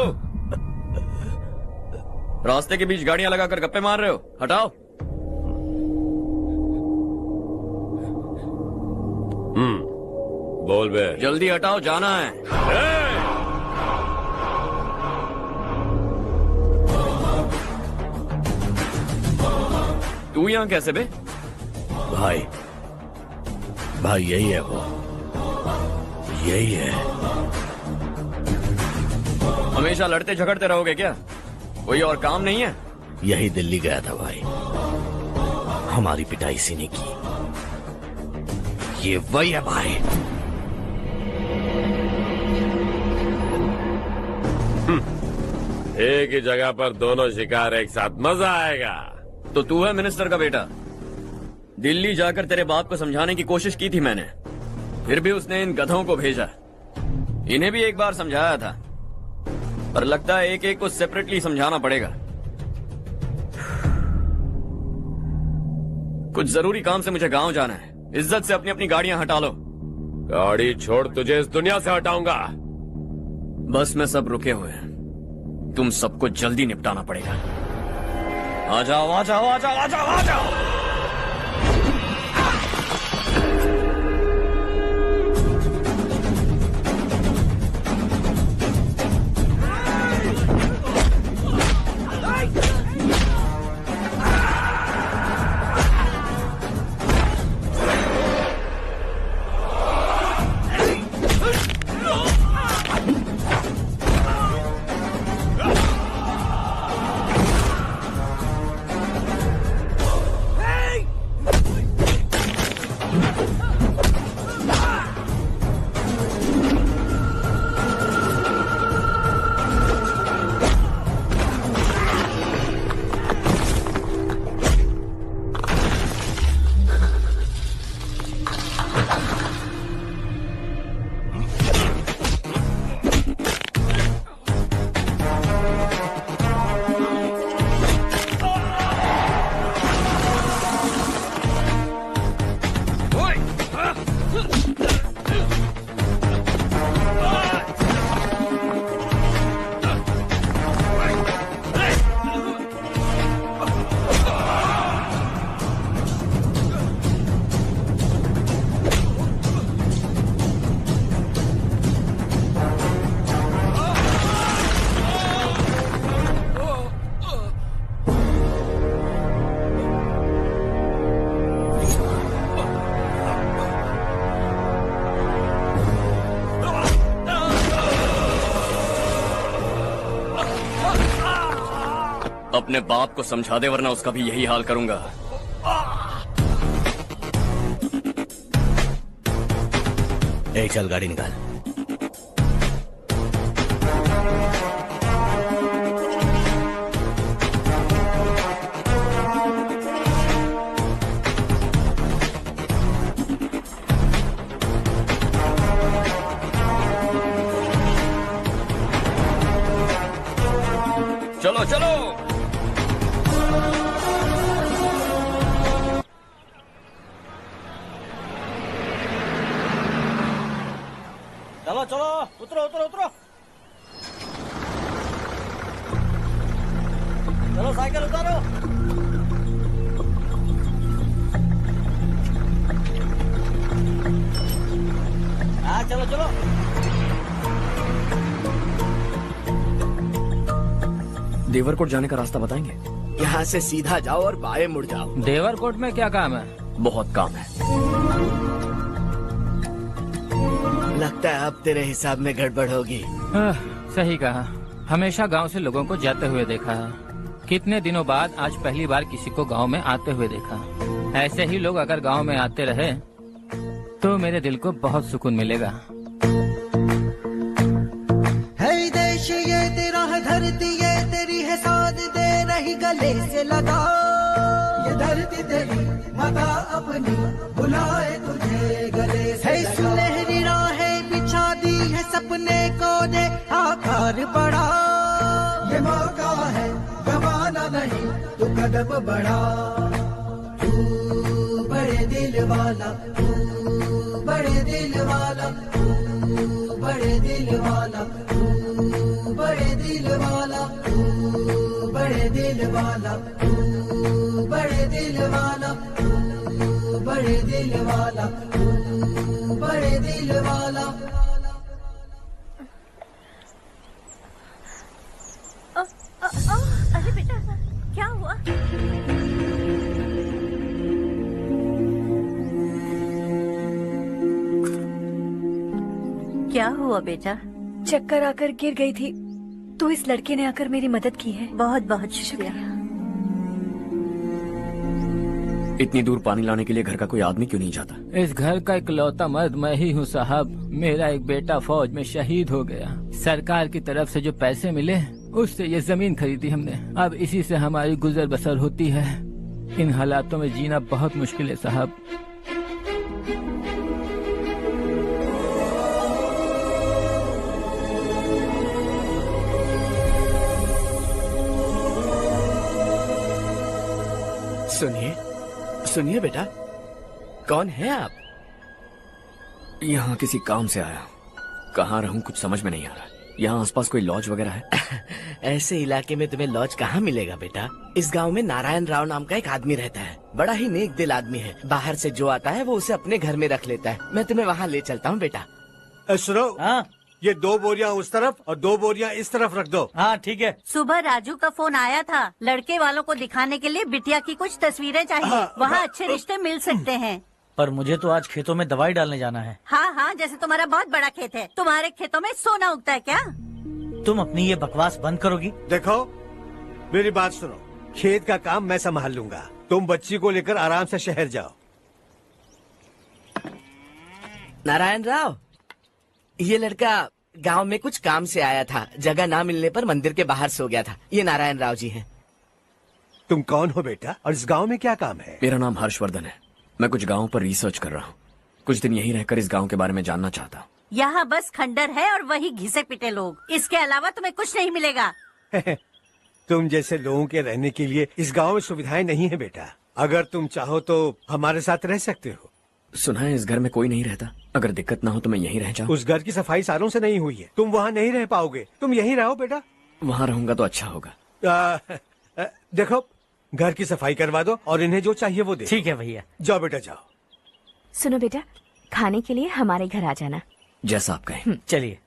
रास्ते के बीच गाड़ियां लगाकर गप्पे मार रहे हो, हटाओ। बोल बे। जल्दी हटाओ, जाना है। तू यहाँ कैसे बे? भाई यही है वो, यही है। हमेशा लड़ते झगड़ते रहोगे क्या? कोई और काम नहीं है? यही दिल्ली गया था भाई, हमारी पिटाई इसी ने की। ये वही है भाई। एक ही जगह पर दोनों शिकार एक साथ, मजा आएगा। तो तू है मिनिस्टर का बेटा? दिल्ली जाकर तेरे बाप को समझाने की कोशिश की थी मैंने, फिर भी उसने इन गधों को भेजा। इन्हें भी एक बार समझाया था, पर लगता है एक एक को सेपरेटली समझाना पड़ेगा। कुछ जरूरी काम से मुझे गांव जाना है। इज्जत से अपनी अपनी गाड़ियां हटा लो। गाड़ी छोड़, तुझे इस दुनिया से हटाऊंगा। बस में सब रुके हुए हैं, तुम सबको जल्दी निपटाना पड़ेगा। आ जाओ आ जाओ आ जाओ आ जाओ आ जाओ। अपने बाप को समझा दे, वरना उसका भी यही हाल करूंगा। ए, चल गाड़ी निकाल। चलो चलो। चलो चलो, उतरो उतरो उतरो। चलो साइकिल उतारो। हाँ चलो चलो। देवरकोट जाने का रास्ता बताएंगे? यहाँ से सीधा जाओ और बाएं मुड़ जाओ। देवरकोट में क्या काम है? बहुत काम है। लगता है अब तेरे हिसाब में गड़बड़ होगी। सही कहा। हमेशा गांव से लोगों को जाते हुए देखा है, कितने दिनों बाद आज पहली बार किसी को गांव में आते हुए देखा। ऐसे ही लोग अगर गांव में आते रहे तो मेरे दिल को बहुत सुकून मिलेगा। है देश ये तेरा है, धरती ये तेरी है, साथ दे रही गले से लगा। ये धरती तेरी माता अपनी बुलाए तुझे गले से लगा। सुनहरी राहें बिछा दी है सपने को दे आकार बड़ा, ये मौका है गवाना नहीं, तू कदम बढ़ा। तू बड़े दिल वाला, तू बड़े दिल वाला, तू बड़े दिल वाला, तू बड़े दिल वाला, तू बड़े दिल वाला, तू बड़े दिल वाला, तू बड़े दिल वाला, तू बड़े दिल वाला। अरे बेटा क्या हुआ? क्या हुआ बेटा? चक्कर आकर गिर गई थी तो इस लड़के ने आकर मेरी मदद की है। बहुत बहुत शुक्रिया। इतनी दूर पानी लाने के लिए घर का कोई आदमी क्यों नहीं जाता? इस घर का इकलौता मर्द मैं ही हूँ साहब। मेरा एक बेटा फौज में शहीद हो गया। सरकार की तरफ से जो पैसे मिले उससे ये जमीन खरीदी हमने। अब इसी से हमारी गुजर बसर होती है। इन हालातों में जीना बहुत मुश्किल है साहब। सुनिए सुनिए बेटा, कौन है आप? यहाँ किसी काम से आया हूँ। कहाँ रहूँ कुछ समझ में नहीं आ रहा। यहाँ आसपास कोई लॉज वगैरह है? ऐसे इलाके में तुम्हें लॉज कहाँ मिलेगा बेटा? इस गांव में नारायण राव नाम का एक आदमी रहता है। बड़ा ही नेक दिल आदमी है। बाहर से जो आता है वो उसे अपने घर में रख लेता है। मैं तुम्हें वहाँ ले चलता हूँ बेटा। सुनो, ये 2 बोरियां उस तरफ और 2 बोरियां इस तरफ रख दो। हाँ ठीक है। सुबह राजू का फोन आया था, लड़के वालों को दिखाने के लिए बिटिया की कुछ तस्वीरें चाहिए। वहाँ अच्छे रिश्ते मिल सकते हैं। पर मुझे तो आज खेतों में दवाई डालने जाना है। हाँ हाँ, जैसे तुम्हारा बहुत बड़ा खेत है। तुम्हारे खेतों में सोना उगता है क्या? तुम अपनी ये बकवास बंद करोगी? देखो मेरी बात सुनो, खेत का काम मैं संभाल लूंगा। तुम बच्ची को लेकर आराम से शहर जाओ। नारायण राव, ये लड़का गांव में कुछ काम से आया था। जगह ना मिलने पर मंदिर के बाहर सो गया था। ये नारायण राव जी हैं। तुम कौन हो बेटा और इस गांव में क्या काम है? मेरा नाम हर्षवर्धन है। मैं कुछ गाँव पर रिसर्च कर रहा हूँ। कुछ दिन यहीं रहकर इस गाँव के बारे में जानना चाहता हूँ। यहाँ बस खंडर है और वही घिसे पिटे लोग। इसके अलावा तुम्हें कुछ नहीं मिलेगा। तुम जैसे लोगों के रहने के लिए इस गांव में सुविधाएं नहीं है बेटा। अगर तुम चाहो तो हमारे साथ रह सकते हो। सुना है इस घर में कोई नहीं रहता। अगर दिक्कत ना हो तो मैं यहीं रह जाऊँ। उस घर की सफाई सालों से नहीं हुई है। तुम वहाँ नहीं रह पाओगे। तुम यहीं रहो बेटा। वहाँ रहूंगा तो अच्छा होगा। देखो, घर की सफाई करवा दो और इन्हें जो चाहिए वो दे। ठीक है भैया। जाओ बेटा जाओ। सुनो बेटा, खाने के लिए हमारे घर आ जाना। जैसा आप कहें। चलिए।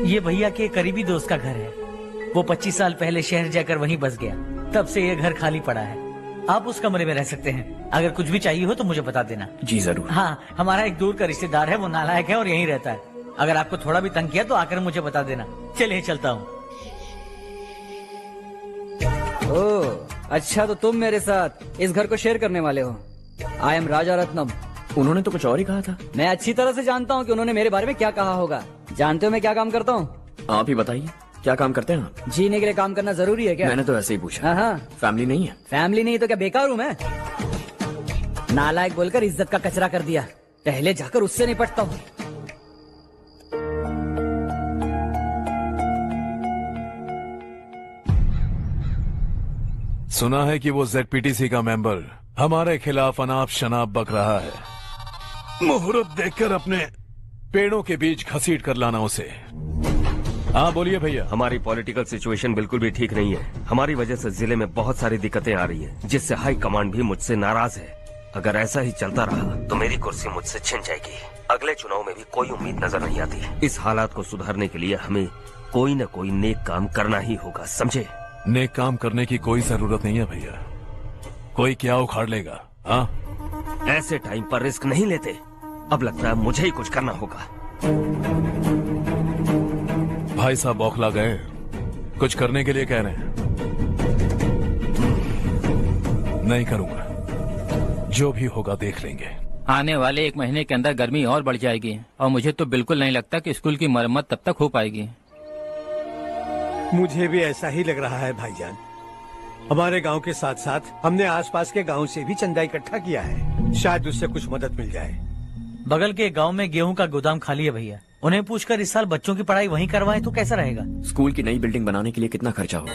ये भैया के करीबी दोस्त का घर है। वो 25 साल पहले शहर जाकर वहीं बस गया। तब से ये घर खाली पड़ा है। आप उस कमरे में रह सकते हैं। अगर कुछ भी चाहिए हो तो मुझे बता देना। जी जरूर। हाँ, हमारा एक दूर का रिश्तेदार है, वो नालायक है और यहीं रहता है। अगर आपको थोड़ा भी तंग किया तो आकर मुझे बता देना। चलिए चलता हूँ। ओह अच्छा, तो तुम मेरे साथ इस घर को शेयर करने वाले हो। आई एम राजा रत्नम। उन्होंने तो कुछ और ही कहा था। मैं अच्छी तरह से जानता हूँ कि उन्होंने मेरे बारे में क्या कहा होगा। जानते हो मैं क्या काम करता हूँ? आप ही बताइए, क्या काम करते हैं आप? जीने के लिए काम करना जरूरी है क्या? मैंने तो ऐसे ही पूछा। हाँ। फैमिली नहीं है? फैमिली नहीं तो क्या बेकार हूँ मैं? नालायक बोलकर इज्जत का कचरा कर दिया। पहले जाकर उससे निपटता हूँ। सुना है कि वो ZPTC का मेंबर हमारे खिलाफ अनाप शनाप बक रहा है। मुहूर्त देखकर अपने पेड़ों के बीच घसीट कर लाना उसे। हाँ बोलिए भैया। हमारी पॉलिटिकल सिचुएशन बिल्कुल भी ठीक नहीं है। हमारी वजह से जिले में बहुत सारी दिक्कतें आ रही हैं, जिससे हाई कमांड भी मुझसे नाराज है। अगर ऐसा ही चलता रहा तो मेरी कुर्सी मुझसे छिन जाएगी। अगले चुनाव में भी कोई उम्मीद नजर नहीं आती। इस हालात को सुधारने के लिए हमें कोई न कोई नेक काम करना ही होगा, समझे? नेक काम करने की कोई जरूरत नहीं है भैया। कोई क्या उखाड़ लेगा। हाँ, ऐसे टाइम पर रिस्क नहीं लेते। अब लगता है मुझे ही कुछ करना होगा। भाई साहब बौखला गए, कुछ करने के लिए कह रहे हैं। नहीं करूंगा, जो भी होगा देख लेंगे। आने वाले 1 महीने के अंदर गर्मी और बढ़ जाएगी और मुझे तो बिल्कुल नहीं लगता कि स्कूल की मरम्मत तब तक हो पाएगी। मुझे भी ऐसा ही लग रहा है भाईजान। हमारे गांव के साथ साथ हमने आसपास के गांव से भी चंदा इकट्ठा किया है, शायद उससे कुछ मदद मिल जाए। बगल के गांव में गेहूं का गोदाम खाली है भैया, उन्हें पूछकर इस साल बच्चों की पढ़ाई वहीं करवाएं तो कैसा रहेगा? स्कूल की नई बिल्डिंग बनाने के लिए कितना खर्चा होगा?